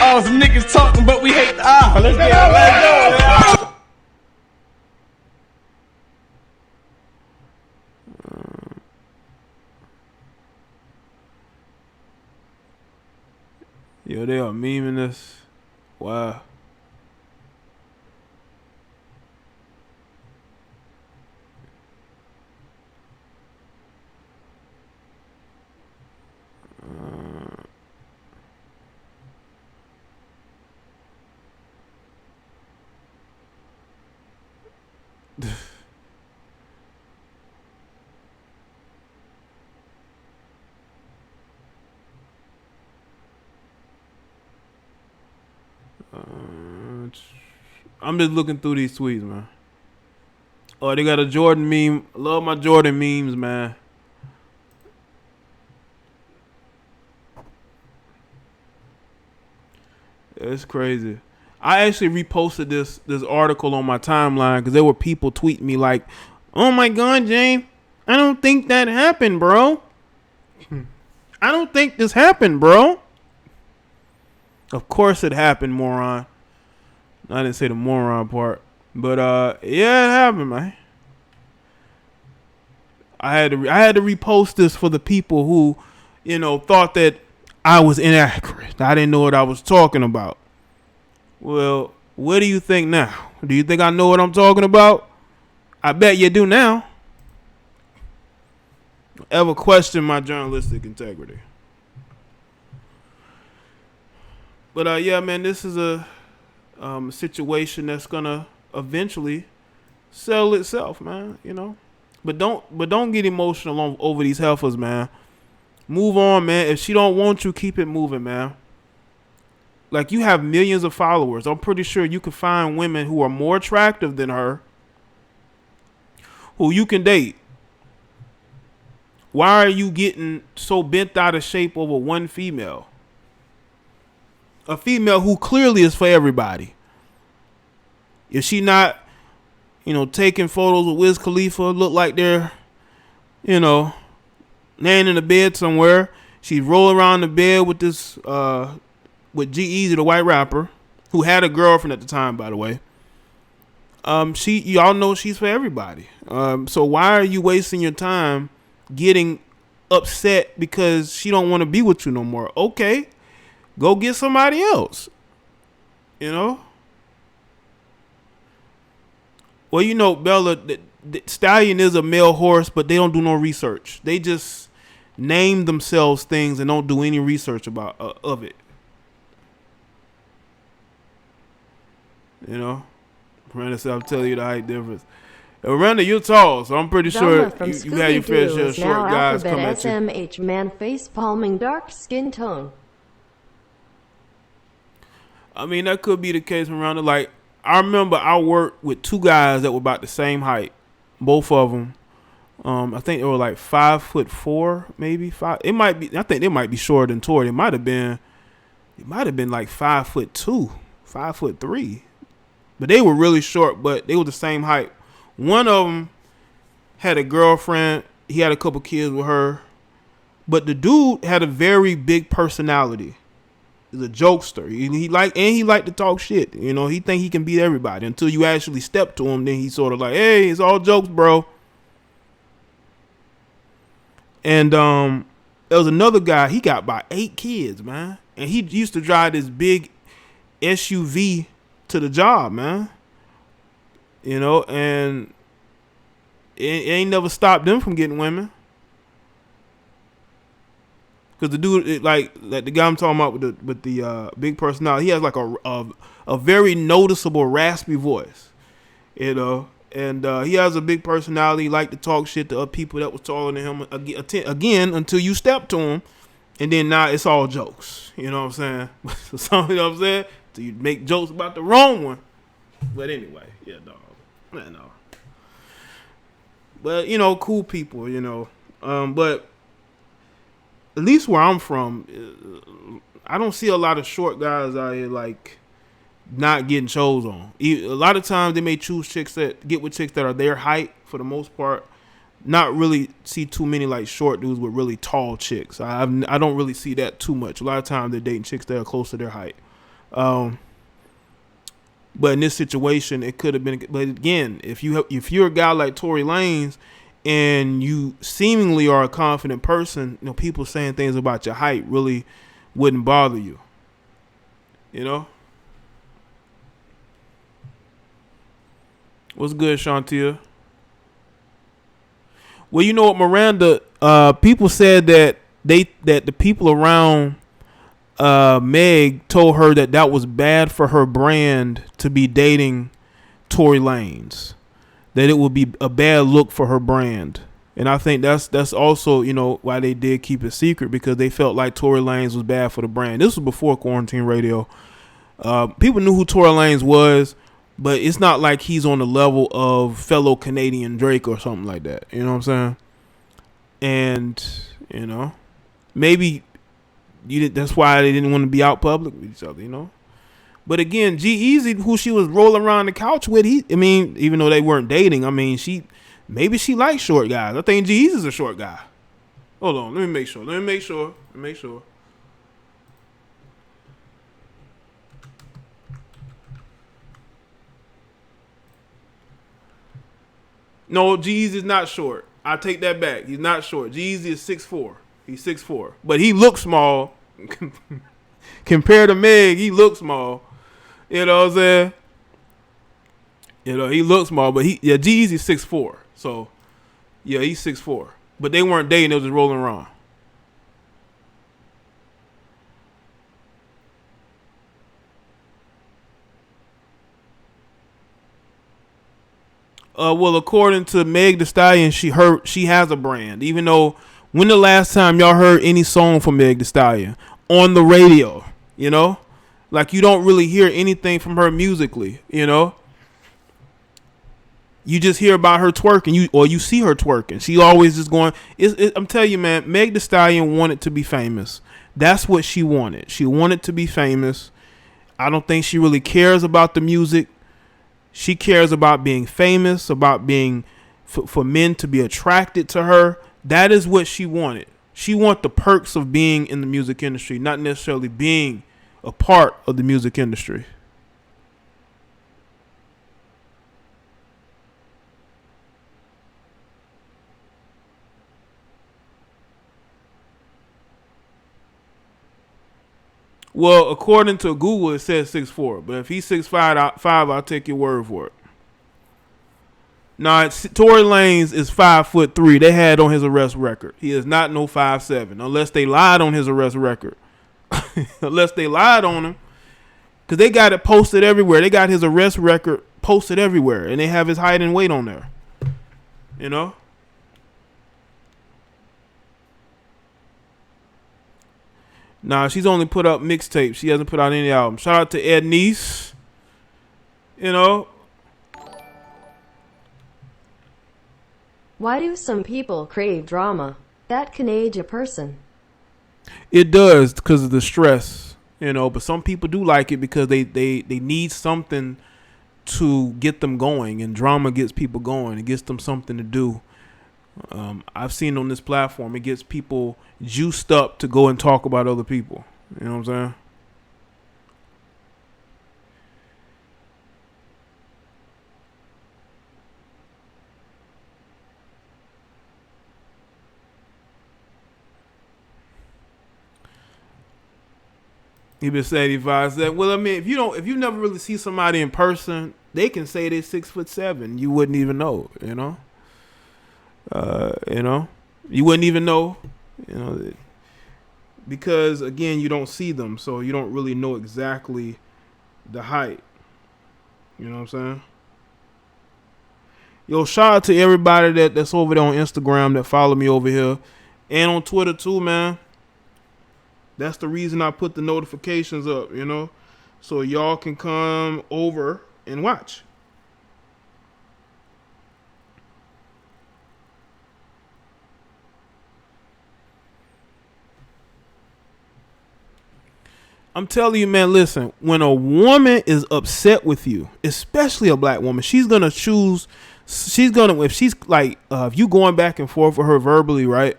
Speaker 6: All some niggas talking, but we hate the let's get it. Let's go.
Speaker 1: Yo, they are memeing this. Wow. I'm just looking through these tweets, man. Oh, they got a Jordan meme. Love my Jordan memes, man. It's crazy. I actually reposted this article on my timeline because there were people tweeting me like, "Oh my God, James, I don't think that happened, bro. I don't think this happened, bro." Of course it happened, moron. I didn't say the moron part, but yeah, it happened, man. I had to repost this for the people who, thought that I was inaccurate. I didn't know what I was talking about. Well, what do you think now? Do you think I know what I'm talking about? I bet you do now. Ever question my journalistic integrity? But yeah, man, this is a situation that's gonna eventually settle itself, man. But don't get emotional over these heifers, man. Move on, man. If she don't want you, keep it moving, man. Like, you have millions of followers. I'm pretty sure you can find women who are more attractive than her, who you can date. Why are you getting so bent out of shape over one female? A female who clearly is for everybody. If she not, taking photos with Wiz Khalifa, look like they're, laying in the bed somewhere. She's rolling around the bed with this, with G-Eazy, the white rapper, who had a girlfriend at the time, by the way. Y'all know she's for everybody. So why are you wasting your time getting upset because she don't want to be with you no more? Okay. Go get somebody else. Well, Bella, the Stallion is a male horse, but they don't do no research. They just name themselves things and don't do any research about of it. Miranda said, "I'll tell you the height difference." Miranda, you're tall, so I'm pretty sure you had your fair share of short guys come at you.
Speaker 2: SMH man face palming dark skin tone.
Speaker 1: I mean, that could be the case, Miranda. Like, I remember I worked with two guys that were about the same height, both of them. I think they were like 5'4", maybe 5. It might be. I think they might be shorter than Tory. It might have been like 5'2", 5'3". But they were really short. But they were the same height. One of them had a girlfriend. He had a couple kids with her. But the dude had a very big personality. He's a jokester. He liked to talk shit. He think he can beat everybody until you actually step to him. Then he's sort of like, "Hey, it's all jokes, bro." And there was another guy. He got about 8 kids, man, and he used to drive this big SUV to the job, man. And it ain't never stopped them from getting women. Because the dude, like the guy I'm talking about with the big personality, he has like a very noticeable raspy voice, and he has a big personality. He like to talk shit to other people that was taller than him. Again, until you step to him, and then now it's all jokes. You know what I'm saying? So you know what I'm saying? So you make jokes about the wrong one. But anyway, yeah, dog. I know. But, cool people, but at least where I'm from, I don't see a lot of short guys out here, like, not getting chose on. A lot of times they may choose chicks that get with chicks that are their height for the most part. Not really see too many, like, short dudes with really tall chicks. I don't really see that too much. A lot of times they're dating chicks that are close to their height. But in this situation, it could have been. But again, if you're a guy like Tory Lanez and you seemingly are a confident person, people saying things about your height really wouldn't bother you. What's good, Shantia? Well, you know what, Miranda? People said that the people around Meg told her that was bad for her brand to be dating Tory Lanez. That it would be a bad look for her brand. And I think that's also, why they did keep it secret, because they felt like Tory Lanez was bad for the brand. This was before Quarantine Radio. People knew who Tory Lanez was, but it's not like he's on the level of fellow Canadian Drake or something like that. You know what I'm saying? And, maybe that's why they didn't want to be out public with each other, But again, G-Eazy, who she was rolling around the couch with, even though they weren't dating, maybe she likes short guys. I think G-Eazy's a short guy. Hold on, let me make sure. No, G-Eazy's not short. I take that back. He's not short. G-Eazy is 6'4". He's 6'4". But he looks small. Compared to Meg, he looks small. You know what I'm saying? He looks small, but G-Eazy's 6'4". So, yeah, he's 6'4". But they weren't dating, they were just rolling around. Well, according to Meg Thee Stallion, she has a brand. Even though, when the last time y'all heard any song from Meg Thee Stallion on the radio? Like, you don't really hear anything from her musically. You just hear about her twerking, or you see her twerking. She always just going. I'm telling you, man, Meg Thee Stallion wanted to be famous. That's what she wanted. She wanted to be famous. I don't think she really cares about the music. She cares about being famous, about being for men to be attracted to her. That is what she wanted. She wanted the perks of being in the music industry, not necessarily being a part of the music industry. Well, according to Google, it says 6'4", but if he's 6'5", I'll take your word for it. Now, Tory Lanez is 5'3". They had on his arrest record. He is not no 5'7", unless they lied on his arrest record. Unless they lied on him, because they got it posted everywhere. They got his arrest record posted everywhere, and they have his height and weight on there. Nah, she's only put up mixtapes. She hasn't put out any albums. Shout out to Ed Nice.
Speaker 2: Why do some people crave drama? That can age a person.
Speaker 1: It does, because of the stress, but some people do like it because they need something to get them going, and drama gets people going. It gets them something to do. I've seen on this platform, it gets people juiced up to go and talk about other people. You know what I'm saying? He been 75. Said, well, if you never really see somebody in person, they can say they're 6'7". You wouldn't even know, you wouldn't even know, because again, you don't see them, so you don't really know exactly the height. You know what I'm saying? Yo, shout out to everybody that's over there on Instagram that follow me over here, and on Twitter too, man. That's the reason I put the notifications up, so y'all can come over and watch. I'm telling you, man, listen, when a woman is upset with you, especially a black woman, she's going to choose, if she's like, if you going back and forth with her verbally, right?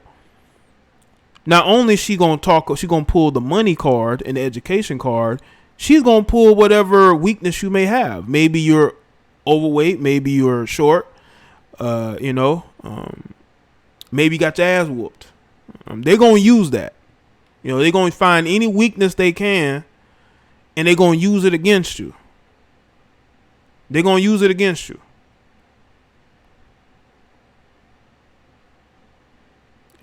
Speaker 1: Not only is she going to talk, she going to pull the money card and the education card, she's going to pull whatever weakness you may have. Maybe you're overweight, maybe you're short, maybe you got your ass whooped. They're going to use that. They're going to find any weakness they can, and they're going to use it against you. They're going to use it against you.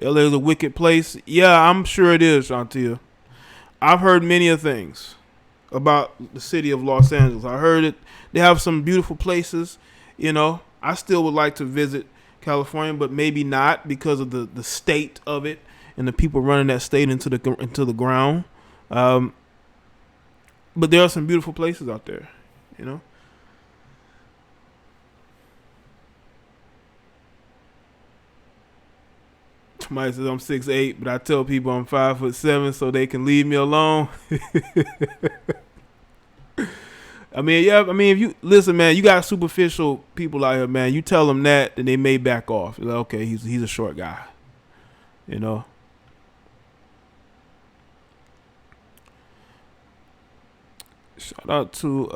Speaker 1: LA is a wicked place. Yeah, I'm sure it is, Shantia. I've heard many of things about the city of Los Angeles. I heard it. They have some beautiful places. I still would like to visit California, but maybe not because of the state of it and the people running that state into the ground. But there are some beautiful places out there, Somebody says I'm 6'8", but I tell people I'm 5'7", so they can leave me alone. If you listen, man, you got superficial people out here, man. You tell them that, then they may back off. Like, okay, he's a short guy, Shout out to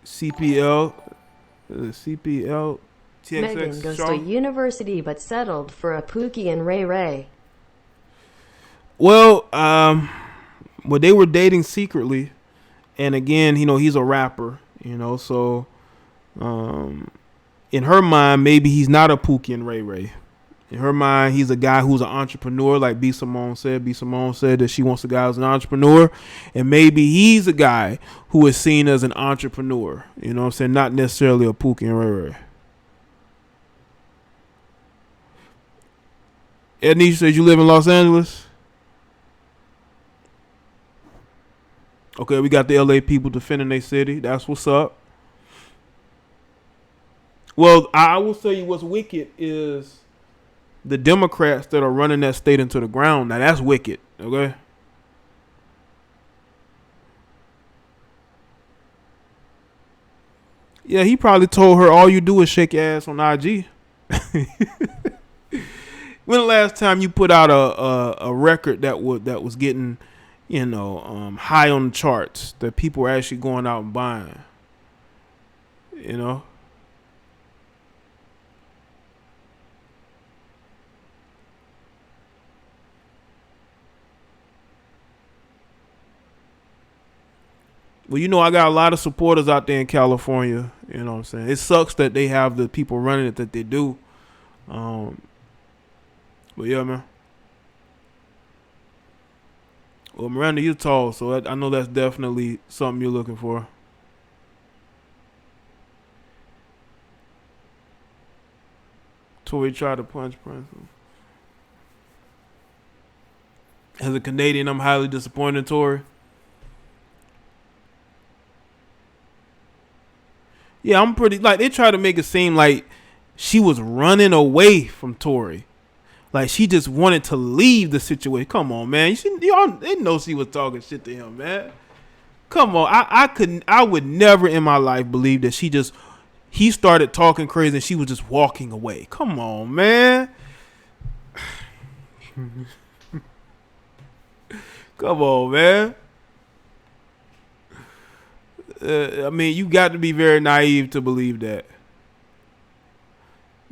Speaker 1: CPL, CPL. TXX
Speaker 2: Megan goes
Speaker 1: Shaw.
Speaker 2: to university but settled for a Pookie and Ray Ray.
Speaker 1: Well, they were dating secretly, and again, he's a rapper, so in her mind, maybe he's not a Pookie and Ray Ray. In her mind, he's a guy who's an entrepreneur, like B. Simone said. B. Simone said that she wants a guy who's an entrepreneur, and maybe he's a guy who is seen as an entrepreneur. Not necessarily a Pookie and Ray Ray. Ednisha says you live in Los Angeles. Okay, we got the LA people defending their city. That's what's up. Well, I will tell you what's wicked is the Democrats that are running that state into the ground. Now that's wicked, okay? Yeah, he probably told her all you do is shake your ass on IG. When the last time you put out a record that was getting, high on the charts, that people were actually going out and buying? Well, I got a lot of supporters out there in California. You know what I'm saying? It sucks that they have the people running it that they do. But yeah, man. Well, Miranda, you're tall, so I know that's definitely something you're looking for. Tory tried to punch Prince. As a Canadian, I'm highly disappointed in Tory. Yeah, I'm pretty, they try to make it seem like she was running away from Tory. Like she just wanted to leave the situation. Come on, man. Y'all didn't know she was talking shit to him, man. Come on. I would never in my life believe that he started talking crazy and she was just walking away. Come on, man. Come on, man. You got to be very naive to believe that.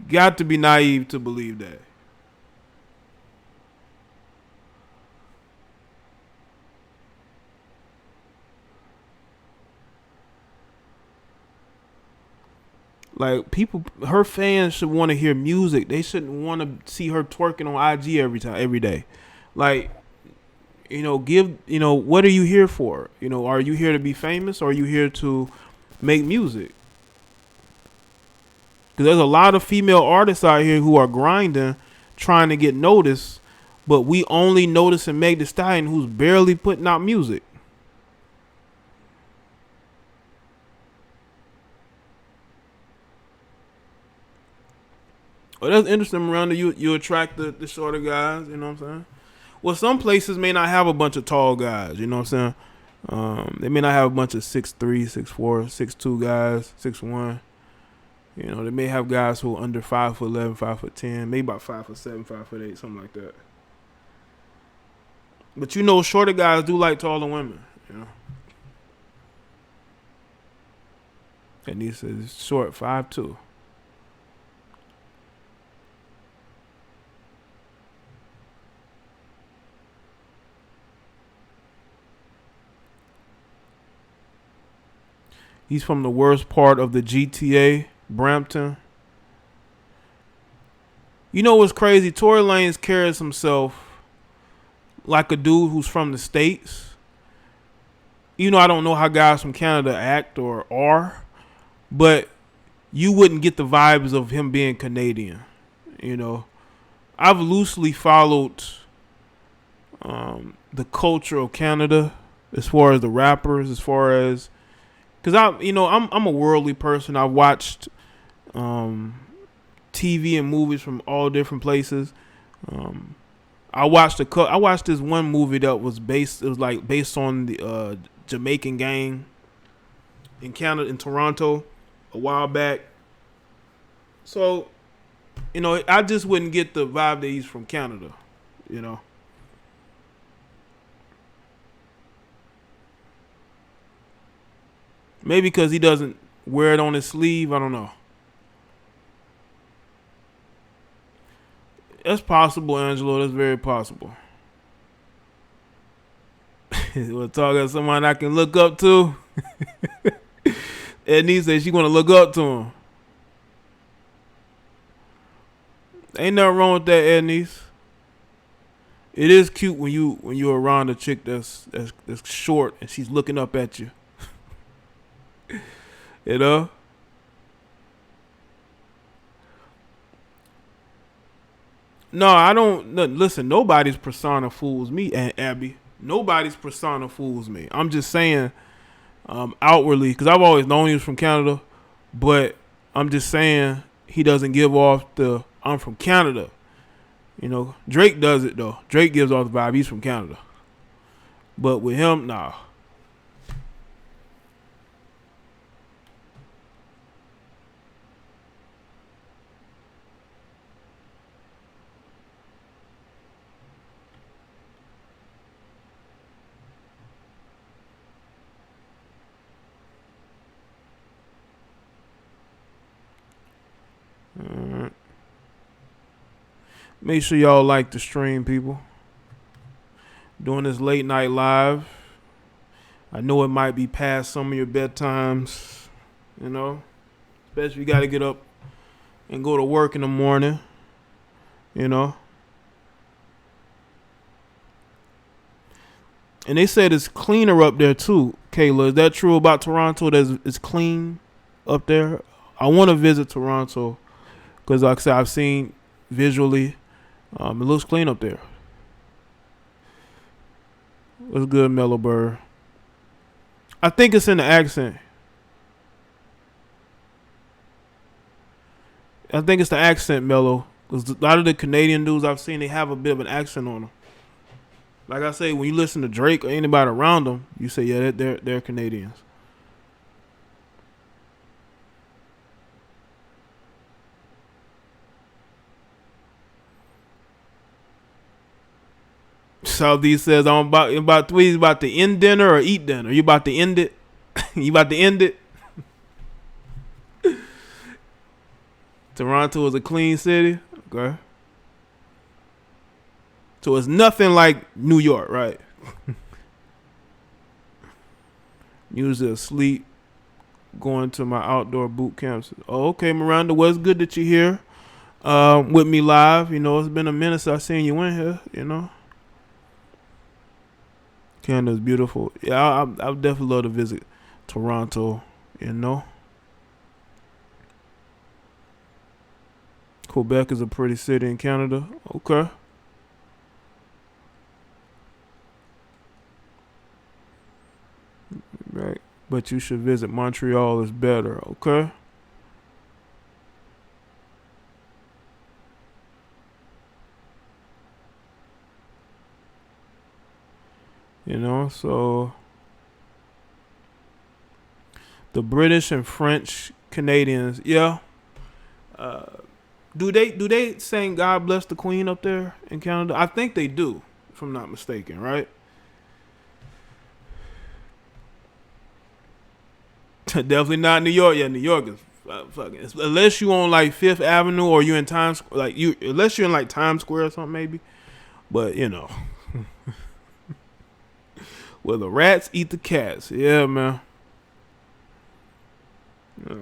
Speaker 1: Got to be naive to believe that. Like people, her fans should want to hear music. They shouldn't want to see her twerking on IG every day. Like, what are you here for? Are you here to be famous or are you here to make music? Because there's a lot of female artists out here who are grinding, trying to get noticed, but we only noticing Meg Thee Stallion, who's barely putting out music. Well, that's interesting, Miranda. You attract the shorter guys, you know what I'm saying? Well, some places may not have a bunch of tall guys. You know what I'm saying? They may not have a bunch of 6'3", 6'4", 6'2" guys, 6'1". You know, they may have guys who are under 5'11", 5'10", maybe about 5'7", 5'8", something like that. But you know, shorter guys do like taller women. You know. And he says short, 5'2". He's from the worst part of the GTA, Brampton. You know what's crazy? Tory Lanez carries himself like a dude who's from the States. You know, I don't know how guys from Canada act or are, but you wouldn't get the vibes of him being Canadian. You know, I've loosely followed the culture of Canada as far as the rappers, as far as, because I'm a worldly person. I've watched TV and movies from all different places. I watched this one movie that was based on the Jamaican gang in Canada, in Toronto, a while back. So, you know, I just wouldn't get the vibe that he's from Canada, you know. Maybe because he doesn't wear it on his sleeve. I don't know. That's possible, Angelo. That's very possible. We're talking to someone I can look up to. Edney said she want to look up to him. Ain't nothing wrong with that, Edney. It is cute when you're around a chick that's short and she's looking up at you. You know? No, I don't. Listen, nobody's persona fools me, Aunt Abby. Nobody's persona fools me. I'm just saying outwardly, because I've always known he was from Canada, but I'm just saying he doesn't give off the I'm from Canada. You know, Drake does it, though. Drake gives off the vibe he's from Canada. But with him, nah. Make sure y'all like the stream, people. Doing this late night live. I know it might be past some of your bedtimes, you know. Especially if you got to get up and go to work in the morning, you know. And they said it's cleaner up there too, Kayla. Is that true about Toronto? That it's clean up there? I want to visit Toronto because, like I said, I've seen visually. It looks clean up there. What's good, Mellow Bird? I think it's in the accent. I think it's the accent, Mellow. Because a lot of the Canadian dudes I've seen, they have a bit of an accent on them. Like I say, when you listen to Drake or anybody around them, you say, yeah, they're Canadians. Southeast says, he's about to end dinner or eat dinner. You about to end it? You about to end it? Toronto is a clean city. Okay. So it's nothing like New York, right? Usually asleep, going to my outdoor boot camps. Oh, okay, Miranda, well, it's good that you're here with me live. You know, it's been a minute since I've seen you in here, you know. Canada's beautiful. Yeah, I would definitely love to visit Toronto, you know. Quebec is a pretty city in Canada. Okay. Right. But you should visit Montreal, is better. Okay. You know, so the British and French Canadians, yeah. Do they sing "God Bless the Queen" up there in Canada? I think they do, if I'm not mistaken, right? Definitely not New York. Yeah, New York is fucking. Unless you on like Fifth Avenue or you in Times, like you, unless you're in like Times Square or something, maybe. But you know, well, the rats eat the cats. Yeah, man. Yeah.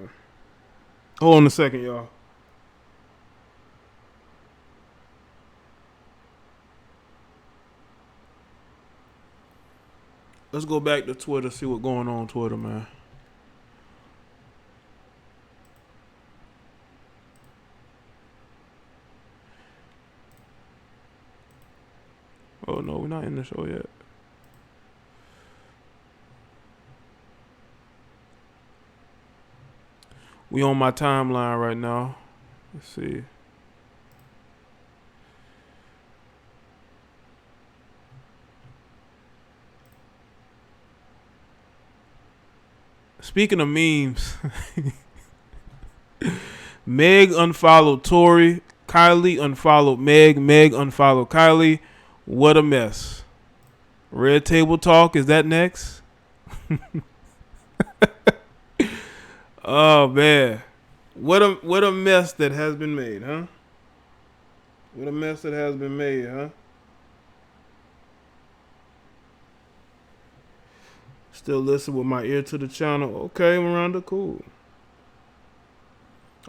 Speaker 1: Hold on a second, y'all. Let's go back to Twitter, see what's going on Twitter, man. Oh no, we're not in the show yet. We on my timeline right now. Let's see. Speaking of memes, Meg unfollowed Tory. Kylie unfollowed Meg. Meg unfollowed Kylie. What a mess. Red Table Talk, is that next? Oh man. What a mess that has been made, huh? What a mess that has been made, huh? Still listen with my ear to the channel. Okay, Miranda, cool.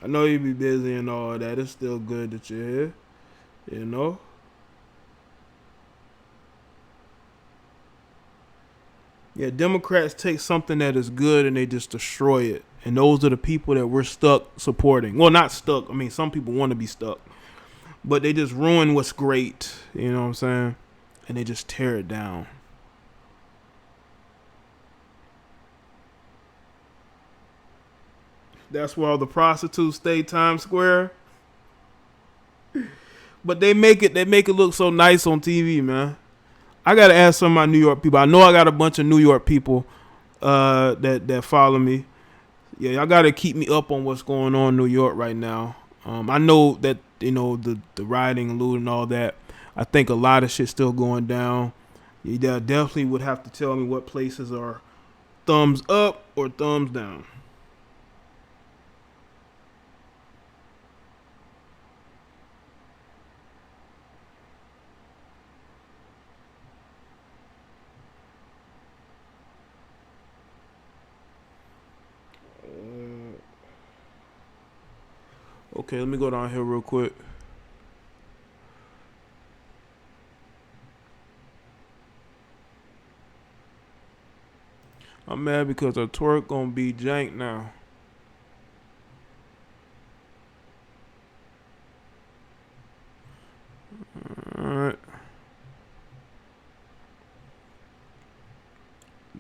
Speaker 1: I know you be busy and all that. It's still good that you're here. You know? Yeah, Democrats take something that is good and they just destroy it. And those are the people that we're stuck supporting. Well, not stuck. I mean, some people want to be stuck. But they just ruin what's great. You know what I'm saying? And they just tear it down. That's where all the prostitutes stay, Times Square. But they make it look so nice on TV, man. I gotta ask some of my New York people. I know I got a bunch of New York people that follow me. Yeah, y'all gotta keep me up on what's going on in New York right now. I know that, you know, the rioting, looting, and all that. I think a lot of shit's still going down. You definitely would have to tell me what places are thumbs up or thumbs down. Okay, let me go down here real quick. I'm mad because our twerk gonna be jank now. Alright.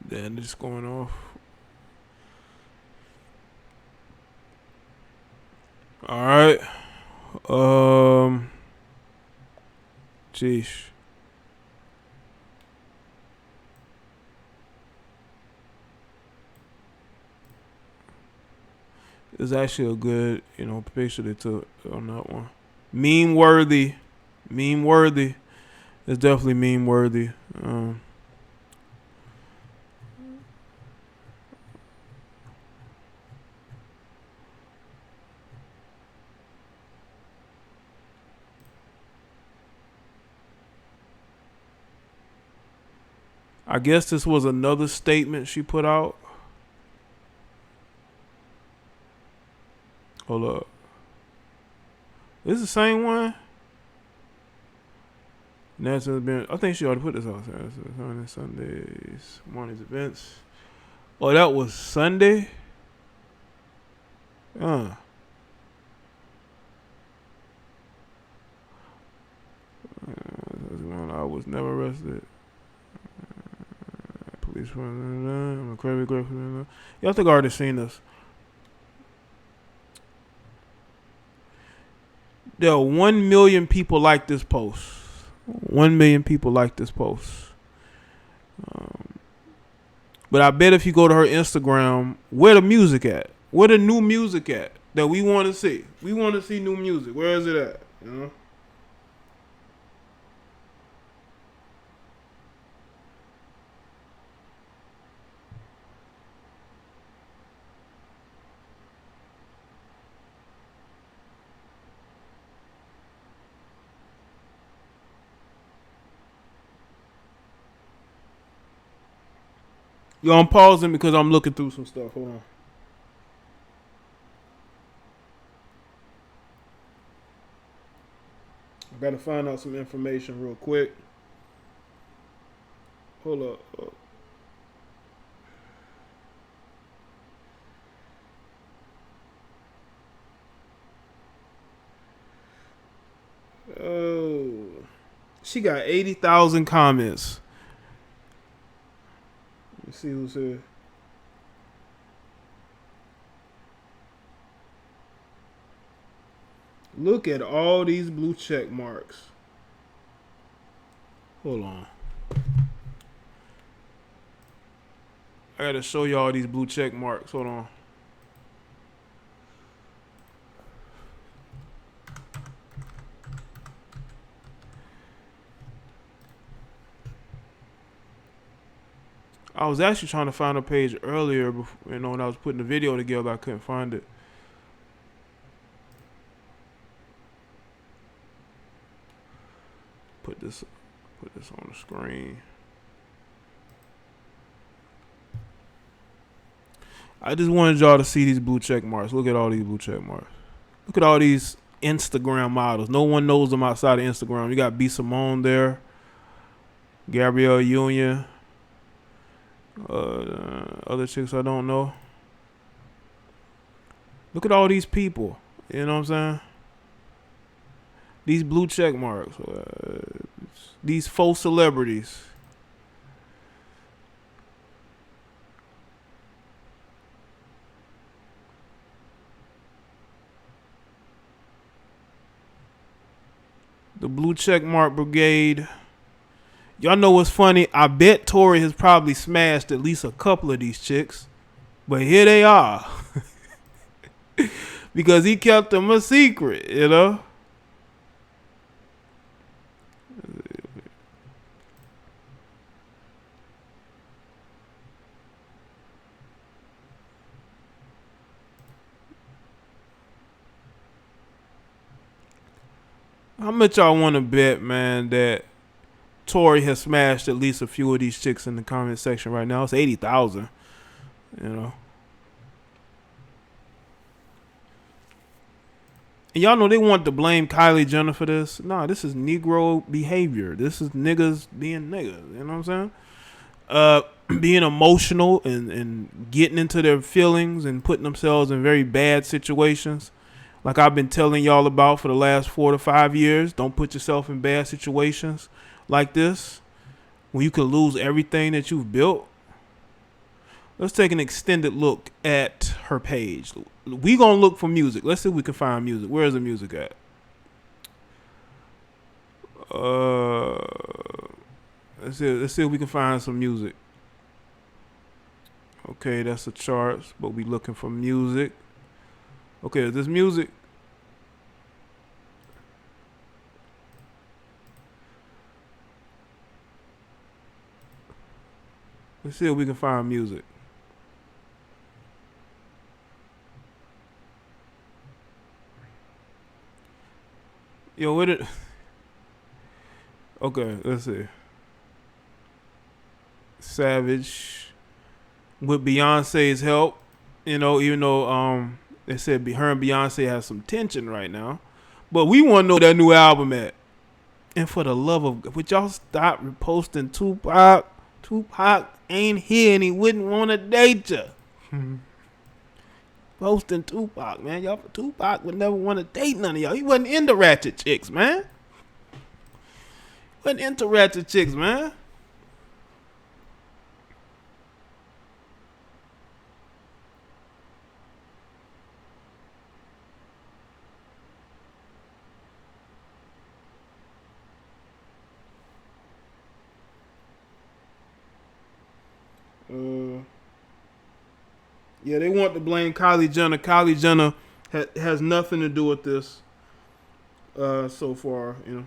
Speaker 1: Then it's going off. Alright. Jeez. It's actually a good, you know, picture they took on that one. Meme worthy. Meme worthy. It's definitely meme worthy. I guess this was another statement she put out. Hold up. This is the same one? National been. I think she already put this out. Sundays, morning's events. Oh, that was Sunday? I was never arrested. Police. I'm incredibly grateful. Y'all think I already seen this. There are 1 million people like this post. 1 million people like this post. But I bet if you go to her Instagram, where the music at? Where the new music at that we want to see? We want to see new music. Where is it at? You know? Yo, I'm pausing because I'm looking through some stuff. Hold on. I gotta find out some information real quick. Hold up. Oh, she got 80,000 comments. Let's see who's here. Look at all these blue check marks. Hold on. I gotta show y'all these blue check marks. Hold on. I was actually trying to find a page earlier, before, when I was putting the video together, I couldn't find it. Put this on the screen. I just wanted y'all to see these blue check marks. Look at all these blue check marks. Look at all these Instagram models. No one knows them outside of Instagram. You got B. Simone there, Gabrielle Union, other chicks I don't know. Look at all these people. You know what I'm saying? These blue check marks. These faux celebrities. The blue check mark brigade. Y'all know what's funny? I bet Tory has probably smashed at least a couple of these chicks. But here they are. Because he kept them a secret, you know? How much y'all want to bet, man, that Tory has smashed at least a few of these chicks in the comment section right now? It's 80,000, you know. And y'all know they want to blame Kylie Jenner for this. Nah, this is Negro behavior. This is niggas being niggas, you know what I'm saying? Being emotional and getting into their feelings and putting themselves in very bad situations. Like I've been telling y'all about for the last 4 to 5 years. Don't put yourself in bad situations like this when you could lose everything that you've built. Let's take an extended look at her page. We gonna look for music. Let's see if we can find music. Where is the music at? Let's see if we can find some music. Okay, that's the charts, but we looking for music. Okay, is this music? Let's see if we can find music. Yo, what it? Okay, let's see. Savage with Beyonce's help, you know, even though they said her and Beyonce has some tension right now, but we want to know that new album at. And for the love of, would y'all stop reposting Tupac? Tupac ain't here and he wouldn't want to date you. Posting Tupac, man. Y'all, Tupac would never want to date none of y'all. He wasn't into ratchet chicks, man. Wasn't into ratchet chicks, man. Yeah, they want to blame Kylie Jenner. Kylie Jenner has nothing to do with this so far, you know.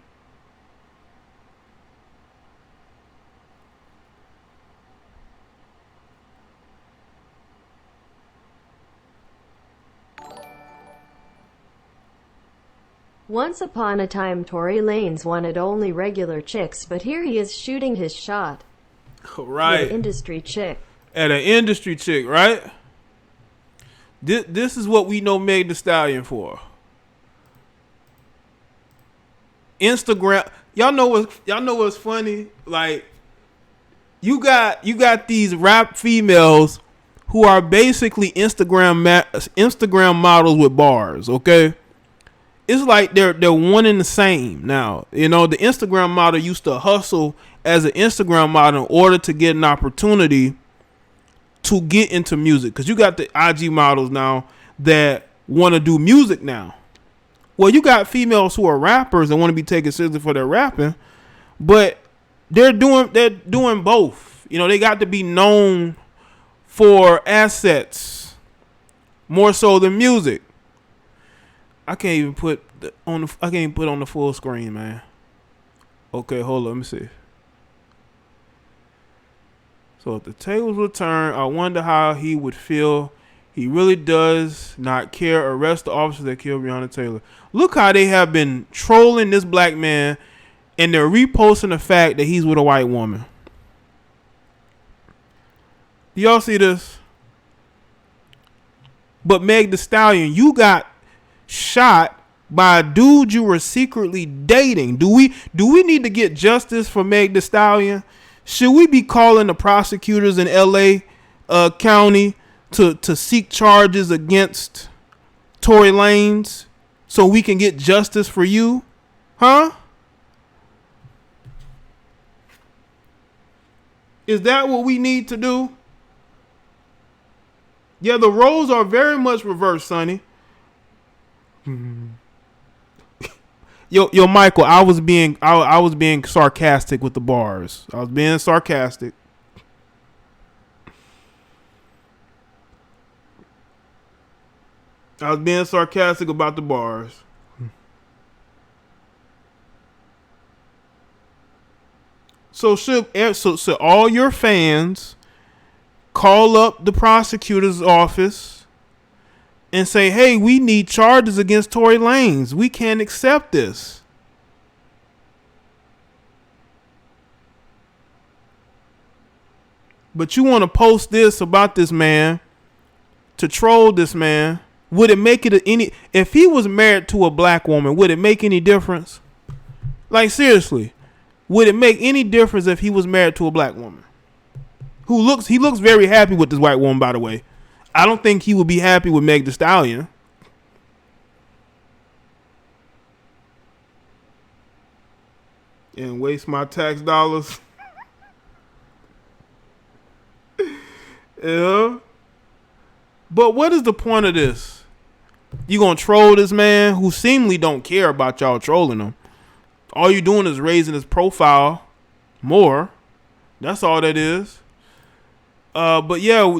Speaker 2: Once upon a time, Tory Lanez wanted only regular chicks, but here he is shooting his shot.
Speaker 1: Right.
Speaker 2: With an industry chick.
Speaker 1: At an industry chick, right? This is what we know Meg Thee Stallion for. Instagram. Y'all know what's funny? Like, you got these rap females who are basically Instagram models with bars, okay? It's like they're one and the same now. You know, the Instagram model used to hustle as an Instagram model in order to get an opportunity to get into music. Because you got the IG models now that want to do music now. Well, you got females who are rappers and want to be taken seriously for their rapping, but they're doing both. You know, they got to be known for assets more so than music. I can't even put on the full screen, man. Okay, hold on, let me see. So if the tables were turned, I wonder how he would feel. He really does not care. Arrest the officers that killed Breonna Taylor. Look how they have been trolling this black man, and they're reposting the fact that he's with a white woman. Do y'all see this? But Meg Thee Stallion, you got shot by a dude you were secretly dating. Do we need to get justice for Meg Thee Stallion? Should we be calling the prosecutors in LA County to seek charges against Tory Lanez so we can get justice for you? Huh? Is that what we need to do? Yeah, the roles are very much reversed, Sonny. Yo, Michael, I was being sarcastic with the bars. I was being sarcastic. I was being sarcastic about the bars. So should all your fans call up the prosecutor's office and say, hey, we need charges against Tory Lanez. We can't accept this. But you want to post this about this man to troll this man. Would it make it any... If he was married to a black woman, would it make any difference? Like, seriously. Would it make any difference if he was married to a black woman? He looks very happy with this white woman, by the way. I don't think he would be happy with Meg Thee Stallion. And waste my tax dollars. Yeah. But what is the point of this? You gonna troll this man who seemingly don't care about y'all trolling him. All you doing is raising his profile more. That's all that is. But yeah,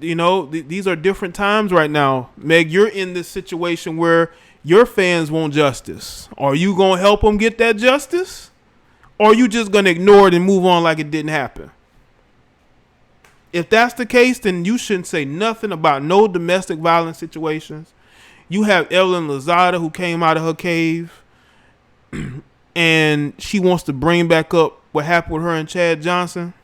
Speaker 1: you know, these are different times right now. Meg, you're in this situation where your fans want justice. Are you going to help them get that justice? Or are you just going to ignore it and move on like it didn't happen? If that's the case, then you shouldn't say nothing about no domestic violence situations. You have Evelyn Lozada who came out of her cave and she wants to bring back up what happened with her and Chad Johnson.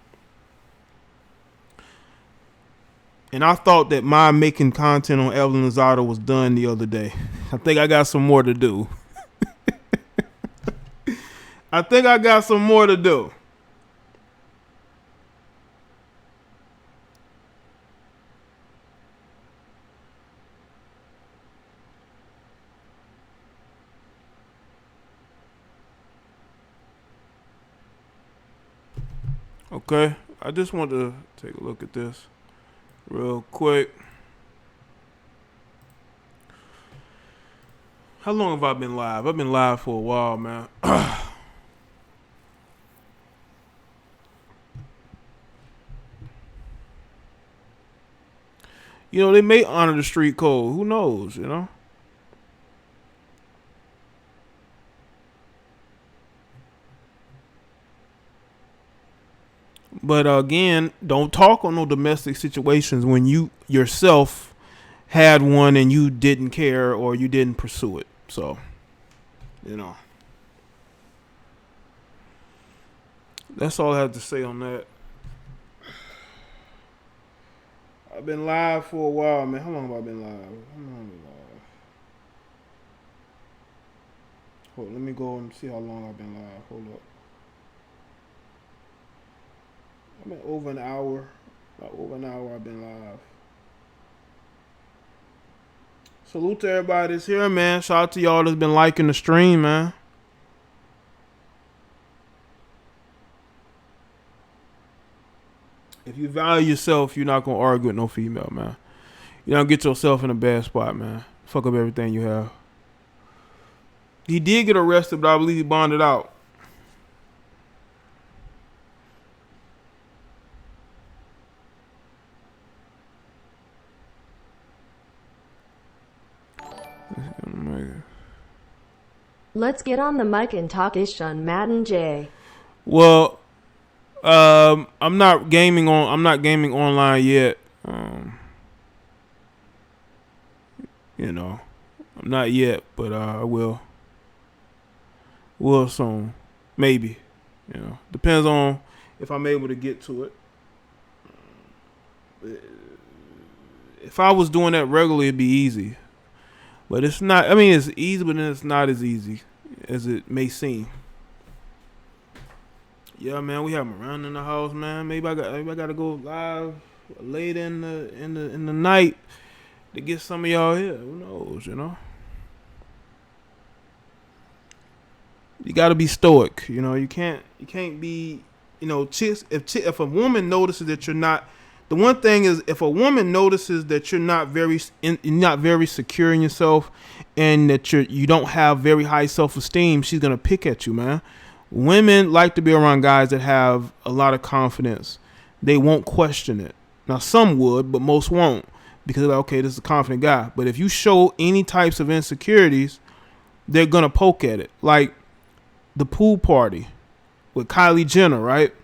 Speaker 1: And I thought that my making content on Evelyn Lozada was done the other day. I think I got some more to do. Okay, I just want to take a look at this real quick. How long have I been live? I've been live for a while, man. You know, they may honor the street code. Who knows, you know? But again, don't talk on no domestic situations when you yourself had one and you didn't care or you didn't pursue it. So, you know. That's all I have to say on that. I've been live for a while, man. How long have I been live? Hold on, let me go and see how long I've been live. Hold up. I've been over an hour. About over an hour I've been live. Salute to everybody that's here, man. Shout out to y'all that's been liking the stream, man. If you value yourself, you're not going to argue with no female, man. You don't get yourself in a bad spot, man. Fuck up everything you have. He did get arrested, but I believe he bonded out.
Speaker 2: Let's get on the mic and talk ish on Madden Jaye.
Speaker 1: Well, I'm not gaming online yet. You know, I'm not yet, but I will. Will soon, maybe. You know, depends on if I'm able to get to it. If I was doing that regularly, it'd be easy. But it's not. I mean, it's easy, but then it's not as easy as it may seem. Yeah, man, we have them around in the house, man. Maybe I got to go live late in the night to get some of y'all here. Who knows, you know? You got to be stoic, you know. You can't be, you know, chicks. If a woman notices that you're not, the one thing is, if a woman notices that you're not very secure in yourself, and that you don't have very high self-esteem, she's gonna pick at you, man. Women like to be around guys that have a lot of confidence. They won't question it. Now, some would, but most won't, because they're like, okay, this is a confident guy. But if you show any types of insecurities, they're gonna poke at it. Like the pool party with Kylie Jenner, right?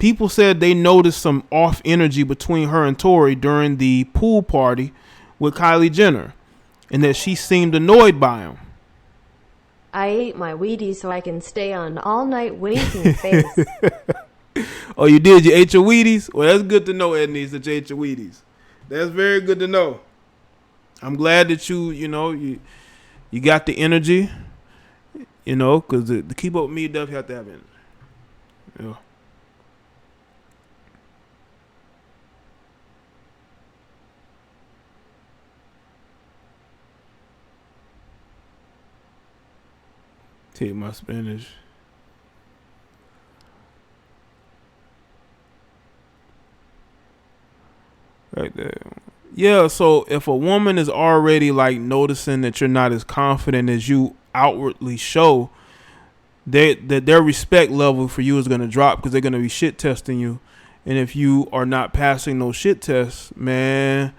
Speaker 1: People said they noticed some off energy between her and Tory during the pool party with Kylie Jenner, and that she seemed annoyed by him.
Speaker 2: I ate my Wheaties so I can stay on all night winking face.
Speaker 1: Oh, you did? You ate your Wheaties? Well, that's good to know, Ednies, that you ate your Wheaties. That's very good to know. I'm glad that you got the energy, you know, because to keep up with me, you definitely have to have energy. Yeah. Take my Spanish. Right there. Yeah, so if a woman is already like noticing that you're not as confident as you outwardly show, their respect level for you is going to drop, because they're going to be shit testing you. And if you are not passing those shit tests, man,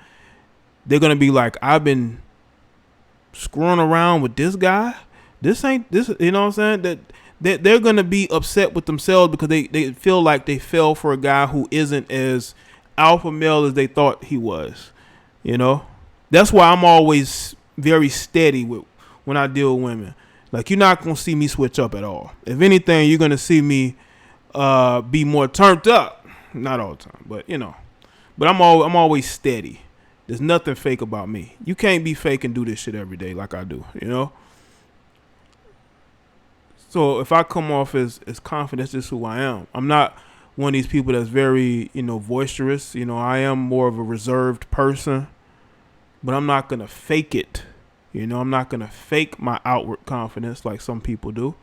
Speaker 1: they're going to be like, I've been screwing around with this guy. This ain't this, you know what I'm saying? That they're gonna be upset with themselves because they feel like they fell for a guy who isn't as alpha male as they thought he was. You know, that's why I'm always very steady with when I deal with women. Like, you're not gonna see me switch up at all. If anything, you're gonna see me be more turned up. Not all the time, but you know. But I'm always steady. There's nothing fake about me. You can't be fake and do this shit every day like I do. You know. So if I come off as confident, that's just who I am. I'm not one of these people that's very, you know, boisterous. You know, I am more of a reserved person, but I'm not going to fake it. You know, I'm not going to fake my outward confidence like some people do.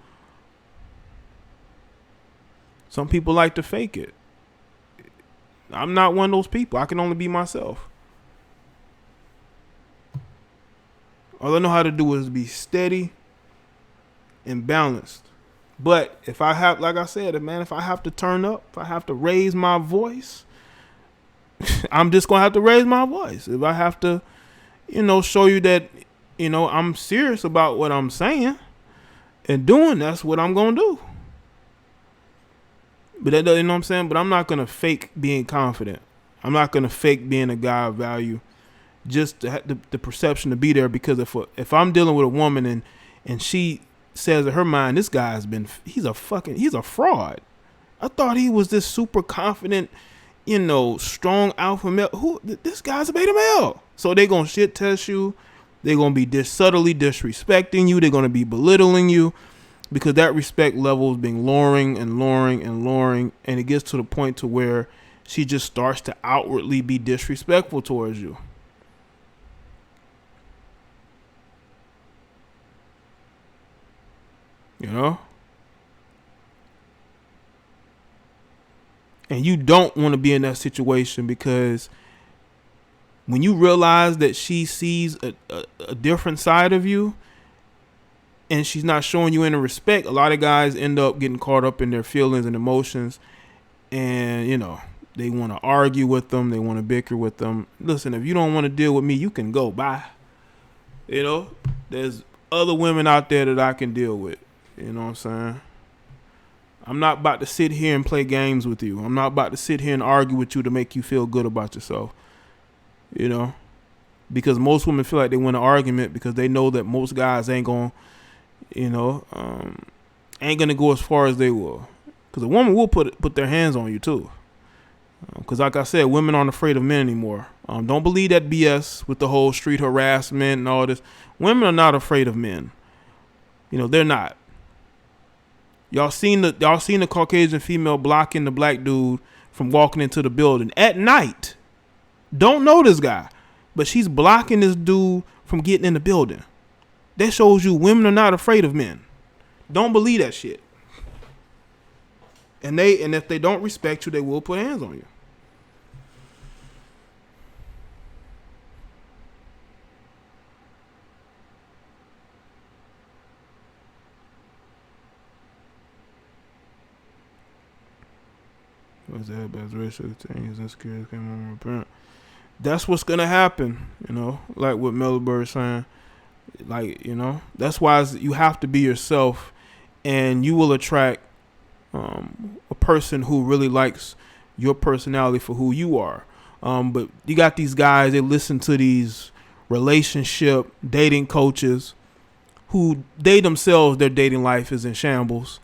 Speaker 1: Some people like to fake it. I'm not one of those people. I can only be myself. All I know how to do is be steady and balanced. But if I have, like I said, man, if I have to turn up, if I have to raise my voice, I'm just gonna have to raise my voice. If I have to, show you that, I'm serious about what I'm saying and doing, that's what I'm gonna do. But that, you know what I'm saying? But I'm not gonna fake being confident. I'm not gonna fake being a guy of value, just to have the perception to be there. Because if I'm dealing with a woman and she says in her mind, this guy's he's a fraud. I thought he was this super confident, strong alpha male. This guy's a beta male. So they're gonna shit test you. They're gonna be subtly disrespecting you. They're gonna be belittling you, because that respect level is being lowering, and it gets to the point to where she just starts to outwardly be disrespectful towards you. And you don't want to be in that situation, because when you realize that she sees a different side of you and she's not showing you any respect, a lot of guys end up getting caught up in their feelings and emotions, and they want to argue with them, they want to bicker with them. Listen, if you don't want to deal with me, you can go. Bye. There's other women out there that I can deal with. You know what I'm saying? I'm not about to sit here and play games with you. I'm not about to sit here and argue with you to make you feel good about yourself. Because most women feel like they win an argument because they know that most guys ain't gonna, ain't gonna go as far as they will. Because a woman will put their hands on you too. Because like I said, women aren't afraid of men anymore. Don't believe that BS with the whole street harassment and all this. Women are not afraid of men. They're not. Y'all seen the Caucasian female blocking the black dude from walking into the building at night. Don't know this guy, but she's blocking this dude from getting in the building. That shows you women are not afraid of men. Don't believe that shit. And if they don't respect you, they will put hands on you. Was that best racial things and skills came on my parent? That's what's gonna happen, like what Melber's saying. That's why you have to be yourself, and you will attract a person who really likes your personality for who you are. But you got these guys, they listen to these relationship dating coaches who they themselves, their dating life is in shambles,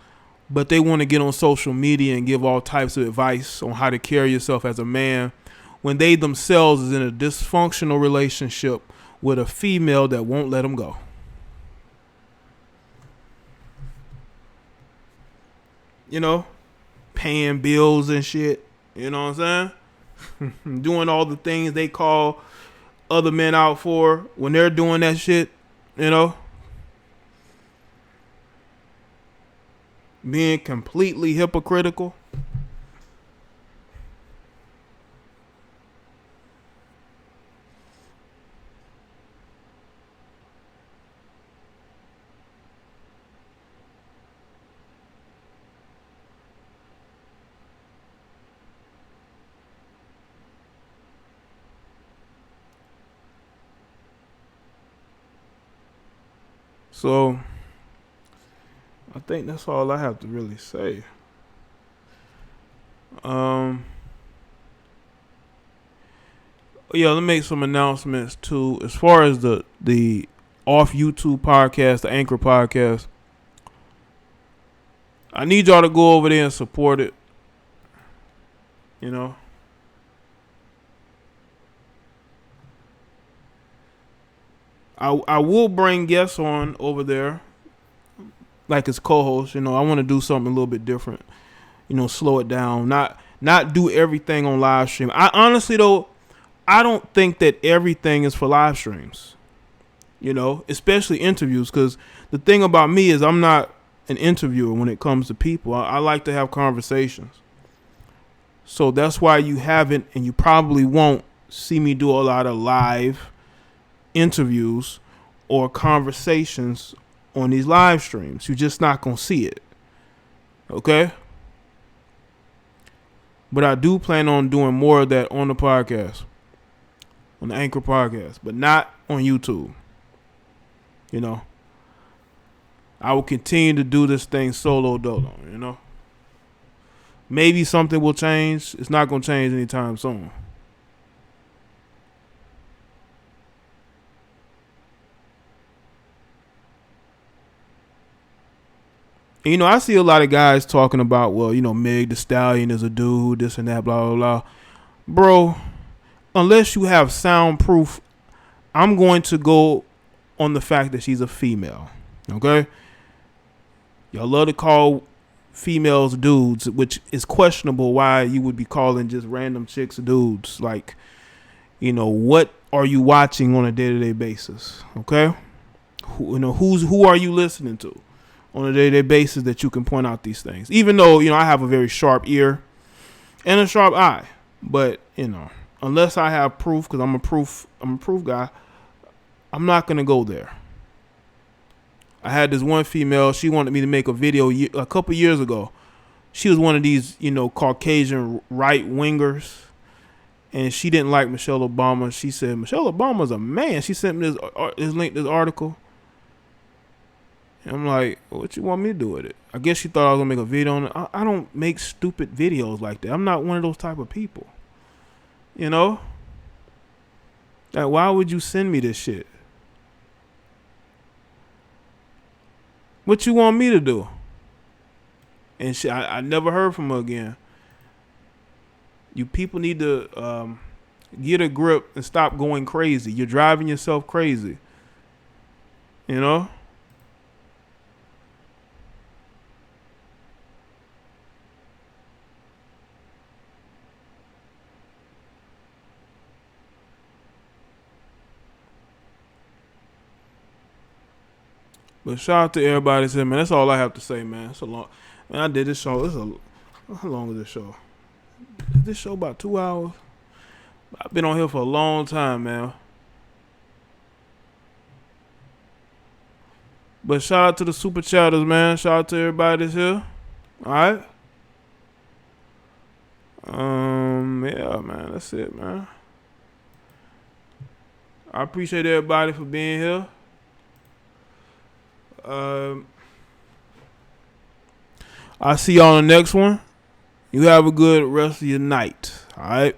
Speaker 1: but they want to get on social media and give all types of advice on how to carry yourself as a man, when they themselves is in a dysfunctional relationship with a female that won't let them go. Paying bills and shit. You know what I'm saying? Doing all the things they call other men out for when they're doing that shit, being completely hypocritical. So I think that's all I have to really say. Let me make some announcements too. As far as the off YouTube podcast, the Anchor podcast, I need y'all to go over there and support it. I will bring guests on over there, like as co-host. I want to do something a little bit different. Slow it down. Not do everything on live stream. I honestly though, I don't think that everything is for live streams. Especially interviews, because the thing about me is I'm not an interviewer when it comes to people. I like to have conversations. So that's why you haven't, and you probably won't see me do a lot of live interviews or conversations on these live streams. You're just not going to see it. Okay? But I do plan on doing more of that on the podcast, on the Anchor podcast, but not on YouTube. You know, I will continue to do this thing solo dolo, you know. Maybe something will change. It's not going to change anytime soon. And, you know, I see a lot of guys talking about, well, you know, Meg Thee Stallion is a dude, this and that, blah, blah, blah. Bro, unless you have sound proof, I'm going to go on the fact that she's a female. Okay? Y'all love to call females dudes, which is questionable why you would be calling just random chicks dudes. Like, you know, what are you watching on a day-to-day basis? Okay? Who are you listening to on a day-to-day basis that you can point out these things? Even though, you know, I have a very sharp ear and a sharp eye. But, you know, unless I have proof, because I'm a proof guy, I'm not going to go there. I had this one female, she wanted me to make a video a couple years ago. She was one of these, you know, Caucasian right-wingers. And she didn't like Michelle Obama. She said, Michelle Obama's a man. She sent me this link, this article. And I'm like, what you want me to do with it? I guess she thought I was going to make a video on it. I don't make stupid videos like that. I'm not one of those type of people. You know? Like, why would you send me this shit? What you want me to do? And I never heard from her again. You people need to get a grip and stop going crazy. You're driving yourself crazy. You know? But shout out to everybody that said, man, that's all I have to say, man. It's a long, man, I did this show. How long is this show? Is this show about 2 hours? I've been on here for a long time, man. But shout out to the super chatters, man. Shout out to everybody that's here. All right. Yeah, man. That's it, man. I appreciate everybody for being here. I'll see y'all on the next one. You have a good rest of your night. All right.